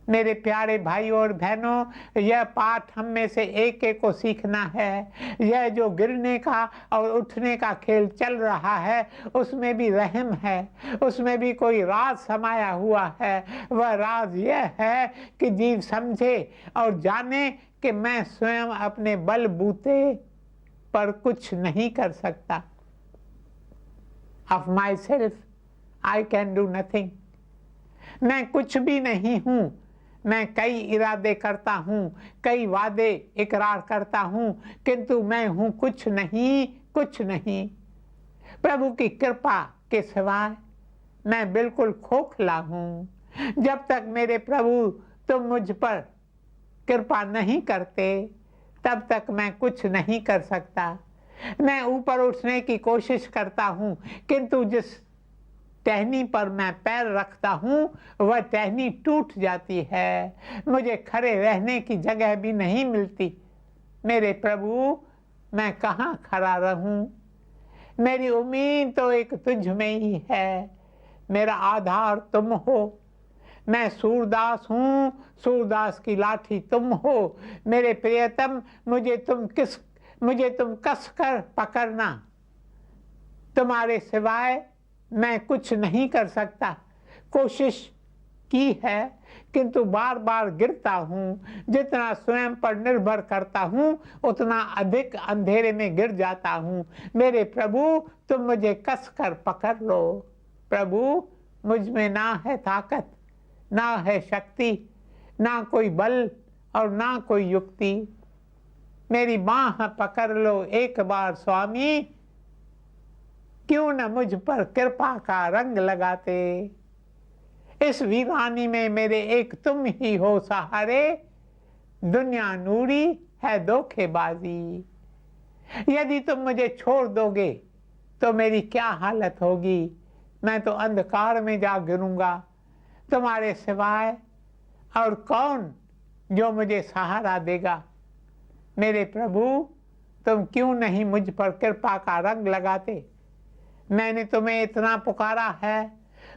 मेरे प्यारे भाइयों और बहनों, यह पाठ हम में से एक एक को सीखना है। यह जो गिरने का और उठने का खेल चल रहा है, उसमें भी रहम है, उसमें भी कोई राज समाया हुआ है। वह राज यह है कि जीव समझे और जाने कि मैं स्वयं अपने बलबूते पर कुछ नहीं कर सकता। Of myself, I can do nothing. मैं कुछ भी नहीं हूं। मैं कई इरादे करता हूं, कई वादे इकरार करता हूं, किंतु मैं हूं कुछ नहीं, कुछ नहीं। प्रभु की कृपा के सिवाय मैं बिल्कुल खोखला हूं। जब तक मेरे प्रभु तुम मुझ पर कृपा नहीं करते, तब तक मैं कुछ नहीं कर सकता। मैं ऊपर उठने की कोशिश करता हूं, किंतु जिस टहनी पर मैं पैर रखता हूं वह टहनी टूट जाती है। मुझे खड़े रहने की जगह भी नहीं मिलती। मेरे प्रभु, मैं कहाँ खड़ा रहूं? मेरी उम्मीद तो एक तुझ में ही है। मेरा आधार तुम हो। मैं सूरदास हूँ, सूरदास की लाठी तुम हो। मेरे प्रियतम, मुझे तुम कस कर पकड़ना। तुम्हारे सिवाय मैं कुछ नहीं कर सकता। कोशिश की है, किंतु बार बार गिरता हूँ। जितना स्वयं पर निर्भर करता हूँ, उतना अधिक अंधेरे में गिर जाता हूँ। मेरे प्रभु, तुम मुझे कस कर पकड़ लो। प्रभु, मुझ में ना है ताकत, ना है शक्ति, ना कोई बल और ना कोई युक्ति। मेरी बाह पकड़ लो एक बार स्वामी। क्यों न मुझ पर कृपा का रंग लगाते। इस वीरानी में मेरे एक तुम ही हो सहारे। दुनिया नूरी है धोखेबाजी। यदि तुम मुझे छोड़ दोगे तो मेरी क्या हालत होगी? मैं तो अंधकार में जा गिरूंगा। तुम्हारे सिवाय और कौन जो मुझे सहारा देगा? मेरे प्रभु, तुम क्यों नहीं मुझ पर कृपा का रंग लगाते? मैंने तुम्हें इतना पुकारा है,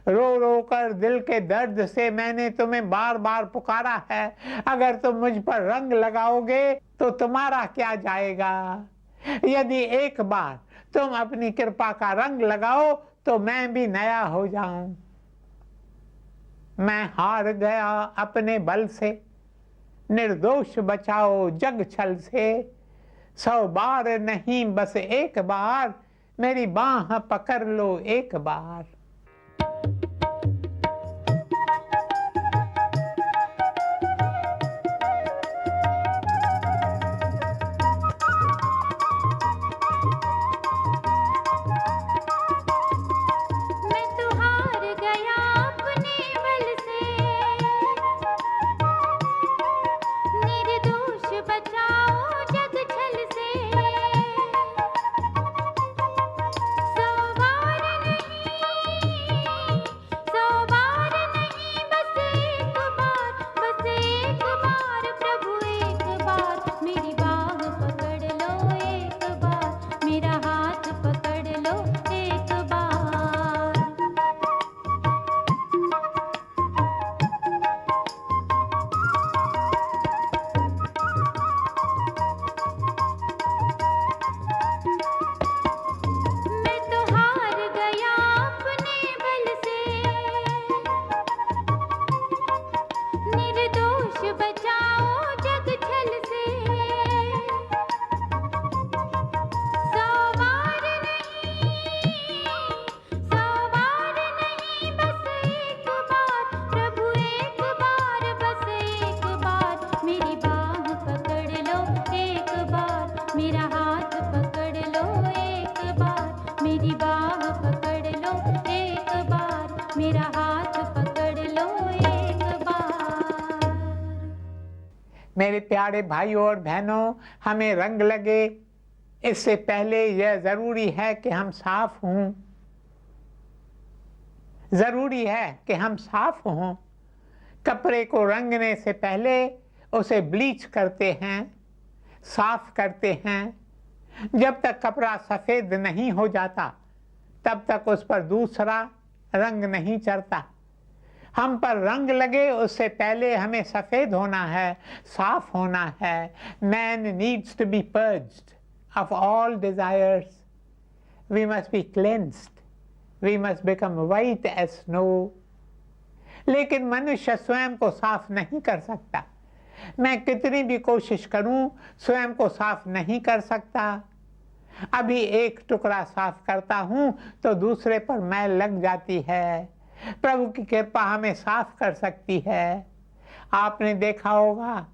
रो रो कर दिल के दर्द से मैंने तुम्हें बार बार पुकारा है। अगर तुम मुझ पर रंग लगाओगे तो तुम्हारा क्या जाएगा? यदि एक बार तुम अपनी कृपा का रंग लगाओ तो मैं भी नया हो जाऊं। मैं हार गया अपने बल से, निर्दोष बचाओ जग छल से। 100 बार नहीं बस एक बार, मेरी बाह पकड़ लो एक बार। मेरे प्यारे भाइयों और बहनों, हमें रंग लगे इससे पहले यह ज़रूरी है कि हम साफ हों। ज़रूरी है कि हम साफ हों। कपड़े को रंगने से पहले उसे ब्लीच करते हैं, साफ करते हैं। जब तक कपड़ा सफ़ेद नहीं हो जाता तब तक उस पर दूसरा रंग नहीं चढ़ता। हम पर रंग लगे उससे पहले हमें सफ़ेद होना है, साफ होना है। Man needs to be purged of all desires. We must be cleansed. We must become white as snow. लेकिन मनुष्य स्वयं को साफ नहीं कर सकता। मैं कितनी भी कोशिश करूं, स्वयं को साफ नहीं कर सकता। अभी एक टुकड़ा साफ करता हूं तो दूसरे पर मैल लग जाती है। प्रभु की कृपा हमें साफ कर सकती है। आपने देखा होगा,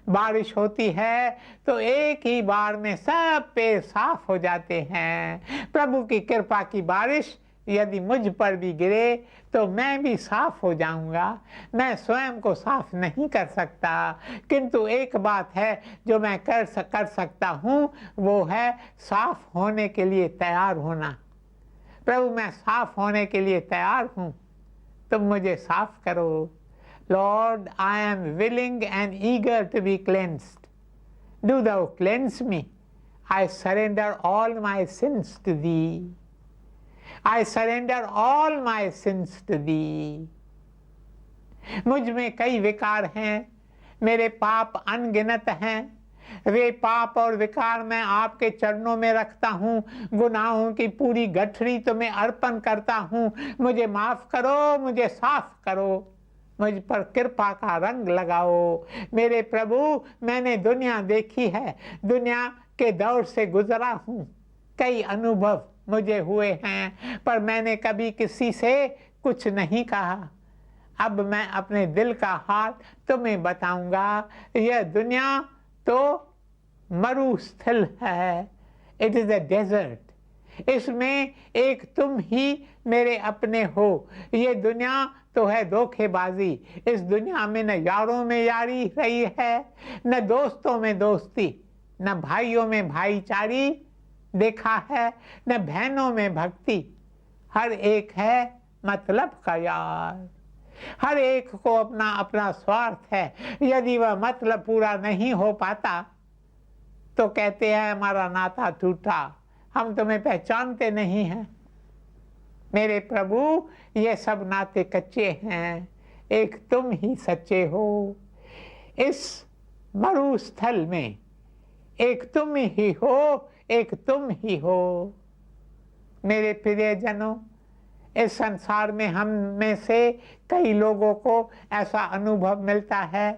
बारिश होती है तो एक ही बार में सब पेड़ साफ हो जाते हैं। प्रभु की कृपा की बारिश यदि मुझ पर भी गिरे तो मैं भी साफ हो जाऊंगा। मैं स्वयं को साफ नहीं कर सकता, किंतु एक बात है जो मैं कर सकता हूँ, वो है साफ होने के लिए तैयार होना। प्रभु, मैं साफ होने के लिए तैयार हूँ, तुम मुझे साफ करो। Lord, I am willing and eager to be cleansed. Do thou cleanse me. I surrender all my sins to thee. I surrender all my sins to thee. मुझ में कई विकार हैं, मेरे पाप अनगिनत हैं। वे पाप और विकार मैं आपके चरणों में रखता हूँ। गुनाहों की पूरी गठरी तुम्हें अर्पण करता हूँ। मुझे माफ करो, मुझे साफ करो, मुझ पर कृपा का रंग लगाओ। मेरे प्रभु, मैंने दुनिया देखी है, दुनिया के दौर से गुजरा हूँ। कई अनुभव मुझे हुए हैं, पर मैंने कभी किसी से कुछ नहीं कहा। अब मैं अपने दिल का हाल तुम्हें बताऊंगा। यह दुनिया तो मरुस्थल है, इट इज़ अ डेजर्ट। इसमें एक तुम ही मेरे अपने हो। ये दुनिया तो है धोखेबाजी। इस दुनिया में न यारों में यारी रही है, न दोस्तों में दोस्ती, न भाइयों में भाईचारी देखा है, न बहनों में भक्ति। हर एक है मतलब का यार। हर एक को अपना अपना स्वार्थ है। यदि वह मतलब पूरा नहीं हो पाता तो कहते हैं हमारा नाता टूटा, हम तुम्हें पहचानते नहीं हैं। मेरे प्रभु, ये सब नाते कच्चे हैं, एक तुम ही सच्चे हो। इस मरुस्थल में एक तुम ही हो, एक तुम ही हो। मेरे प्रियजनों, इस संसार में हम में से कई लोगों को ऐसा अनुभव मिलता है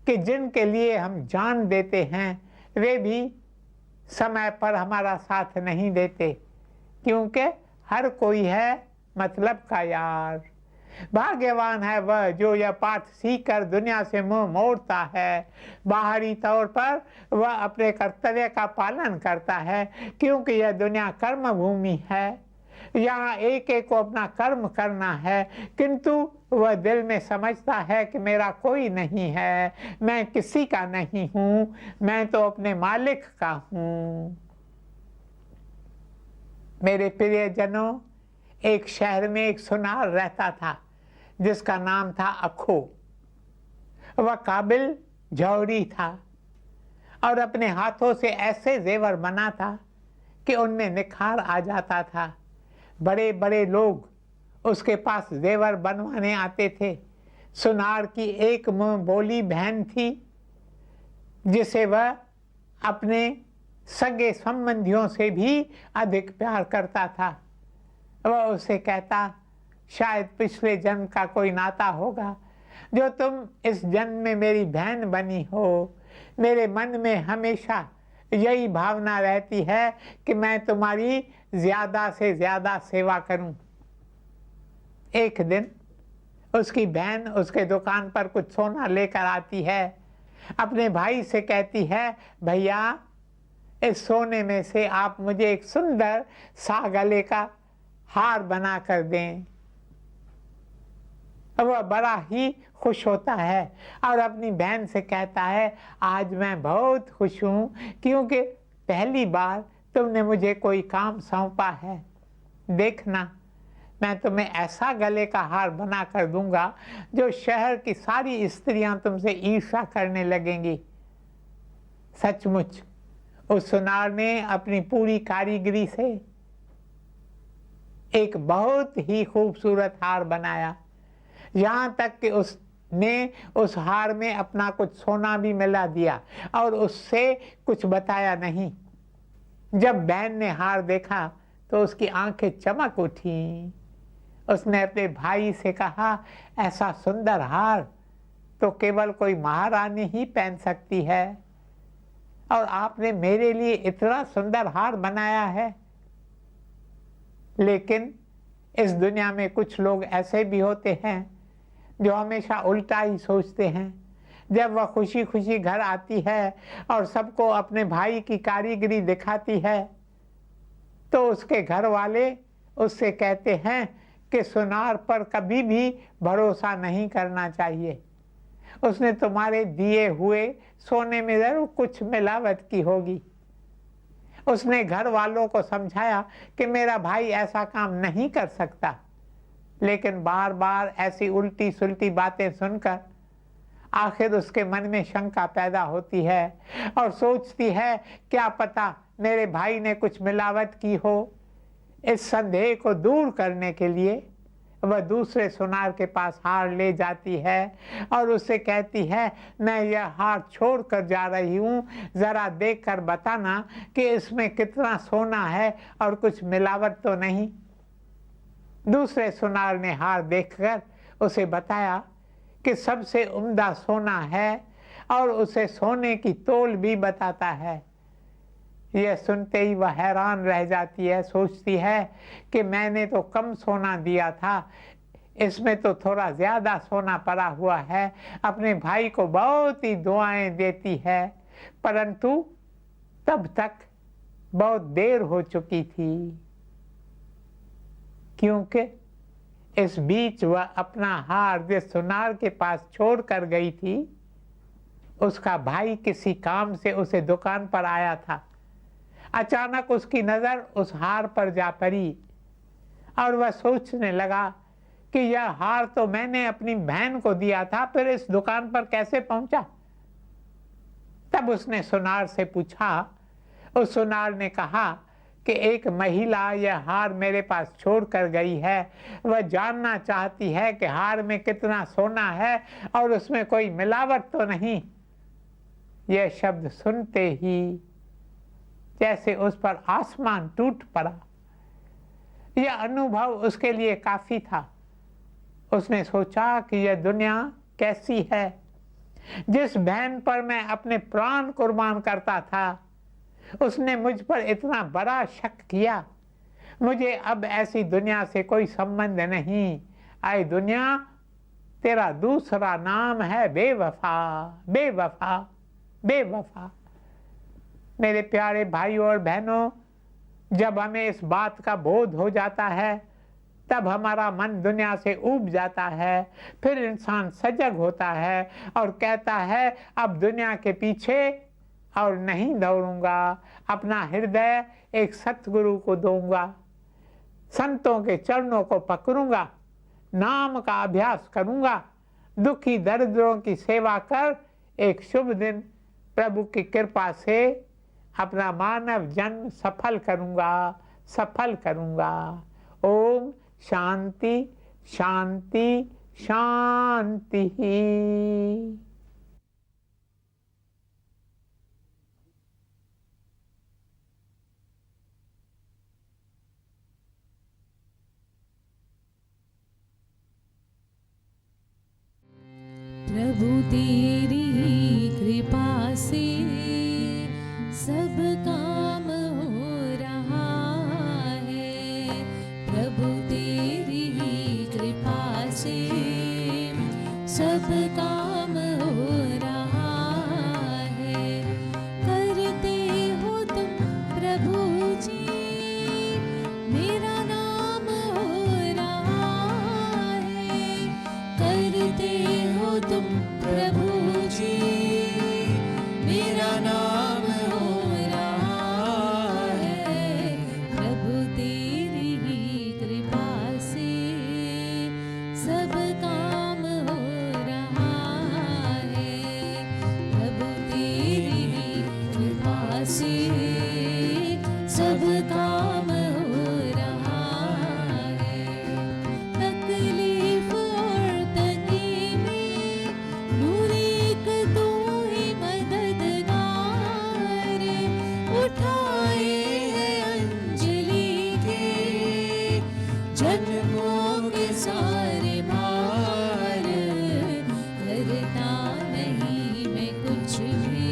कि जिनके लिए हम जान देते हैं वे भी समय पर हमारा साथ नहीं देते, क्योंकि हर कोई है मतलब का यार। भाग्यवान है वह जो यह पाठ सीखकर दुनिया से मुंह मोड़ता है। बाहरी तौर पर वह अपने कर्तव्य का पालन करता है, क्योंकि यह दुनिया कर्म भूमि है। यहाँ एक एक को अपना कर्म करना है, किंतु वह दिल में समझता है कि मेरा कोई नहीं है, मैं किसी का नहीं हूँ, मैं तो अपने मालिक का हूँ। मेरे प्रियजनों, एक शहर में एक सुनार रहता था जिसका नाम था अखो। वह काबिल जौहरी था और अपने हाथों से ऐसे जेवर बना कि उनमें निखार आ जाता था। बड़े बड़े लोग उसके पास जेवर बनवाने आते थे। सुनार की एक मुंह बोली बहन थी जिसे वह अपने सगे संबंधियों से भी अधिक प्यार करता था। वह उसे कहता, शायद पिछले जन्म का कोई नाता होगा जो तुम इस जन्म में मेरी बहन बनी हो। मेरे मन में हमेशा यही भावना रहती है कि मैं तुम्हारी ज्यादा से ज्यादा सेवा करूं। एक दिन उसकी बहन उसके दुकान पर कुछ सोना लेकर आती है। अपने भाई से कहती है, भैया इस सोने में से आप मुझे एक सुंदर सा गले का हार बना कर दें। वह बड़ा ही खुश होता है और अपनी बहन से कहता है, आज मैं बहुत खुश हूँ क्योंकि पहली बार तुमने मुझे कोई काम सौंपा है। देखना, मैं तुम्हें ऐसा गले का हार बना कर दूंगा जो शहर की सारी स्त्रियां तुमसे ईर्ष्या करने लगेंगी। सचमुच उस सुनार ने अपनी पूरी कारीगरी से एक बहुत ही खूबसूरत हार बनाया, यहाँ तक कि उसने उस हार में अपना कुछ सोना भी मिला दिया और उससे कुछ बताया नहीं। जब बहन ने हार देखा तो उसकी आंखें चमक उठी। उसने अपने भाई से कहा, ऐसा सुंदर हार तो केवल कोई महारानी ही पहन सकती है और आपने मेरे लिए इतना सुंदर हार बनाया है। लेकिन इस दुनिया में कुछ लोग ऐसे भी होते हैं जो हमेशा उल्टा ही सोचते हैं। जब वह खुशी खुशी घर आती है और सबको अपने भाई की कारीगरी दिखाती है तो उसके घर वाले उससे कहते हैं कि सुनार पर कभी भी भरोसा नहीं करना चाहिए। उसने तुम्हारे दिए हुए सोने में जरूर कुछ मिलावट की होगी। उसने घर वालों को समझाया कि मेरा भाई ऐसा काम नहीं कर सकता, लेकिन बार बार ऐसी उल्टी सुलटी बातें सुनकर आखिर उसके मन में शंका पैदा होती है और सोचती है, क्या पता मेरे भाई ने कुछ मिलावट की हो। इस संदेह को दूर करने के लिए वह दूसरे सुनार के पास हार ले जाती है और उससे कहती है, मैं यह हार छोड़ कर जा रही हूँ, ज़रा देख कर बताना कि इसमें कितना सोना है और कुछ मिलावट तो नहीं। दूसरे सुनार ने हार देखकर उसे बताया कि सबसे उम्दा सोना है और उसे सोने की तोल भी बताता है। यह सुनते ही वह हैरान रह जाती है, सोचती है कि मैंने तो कम सोना दिया था, इसमें तो थोड़ा ज़्यादा सोना पड़ा हुआ है। अपने भाई को बहुत ही दुआएं देती है, परंतु तब तक बहुत देर हो चुकी थी, क्योंकि इस बीच वह अपना हार जिस सुनार के पास छोड़ कर गई थी, उसका भाई किसी काम से उसे दुकान पर आया था। अचानक उसकी नज़र उस हार पर जा पड़ी और वह सोचने लगा कि यह हार तो मैंने अपनी बहन को दिया था, फिर इस दुकान पर कैसे पहुंचा। तब उसने सुनार से पूछा। उस सुनार ने कहा कि एक महिला यह हार मेरे पास छोड़ कर गई है, वह जानना चाहती है कि हार में कितना सोना है और उसमें कोई मिलावट तो नहीं। यह शब्द सुनते ही जैसे उस पर आसमान टूट पड़ा। यह अनुभव उसके लिए काफी था। उसने सोचा कि यह दुनिया कैसी है। जिस बहन पर मैं अपने प्राण कुर्बान करता था, उसने मुझ पर इतना बड़ा शक किया। मुझे अब ऐसी दुनिया से कोई संबंध नहीं। आए दुनिया, तेरा दूसरा नाम है बेवफा, बेवफा, बेवफा। मेरे प्यारे भाइयों और बहनों, जब हमें इस बात का बोध हो जाता है तब हमारा मन दुनिया से ऊब जाता है। फिर इंसान सजग होता है और कहता है, अब दुनिया के पीछे और नहीं दौड़ूंगा, अपना हृदय एक सतगुरु को दूंगा, संतों के चरणों को पकड़ूंगा, नाम का अभ्यास करूंगा, दुखी दरिद्रों की सेवा कर एक शुभ दिन प्रभु की कृपा से अपना मानव जन्म सफल करूंगा, सफल करूंगा। ओम शांति शांति शांति। प्रभु तेरी कृपा से सब काम हो रहा है। प्रभु तेरी कृपा से सब काम हो रहा है। करते हो तुम प्रभु जी, मेरा नाम हो रहा है। प्रभु जी मेरा नाम हो रहा है। प्रभु तेरी ही कृपा से सब काम हो रहा है। प्रभु तेरी ही कृपा से सब काम हो रहा है। तकलीफ और तकलीफ नूर एक तू ही मददगार। उठाए हैं अंजलि के जन्मों के सारे भार। करता नहीं मैं कुछ भी,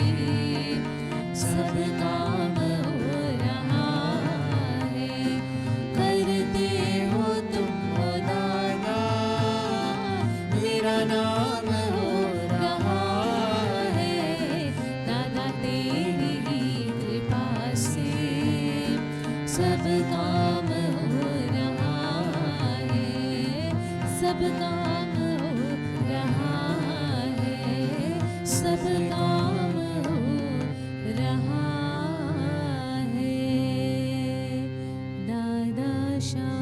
सब काम हो रहा है। करते हो तुम हो दादा, मेरा नाम हो रहा है। दादा तेरी ही कृपा से सब काम हो रहा है। सब काम हो रहा है। सब काम हो रहा है। दादा श्याम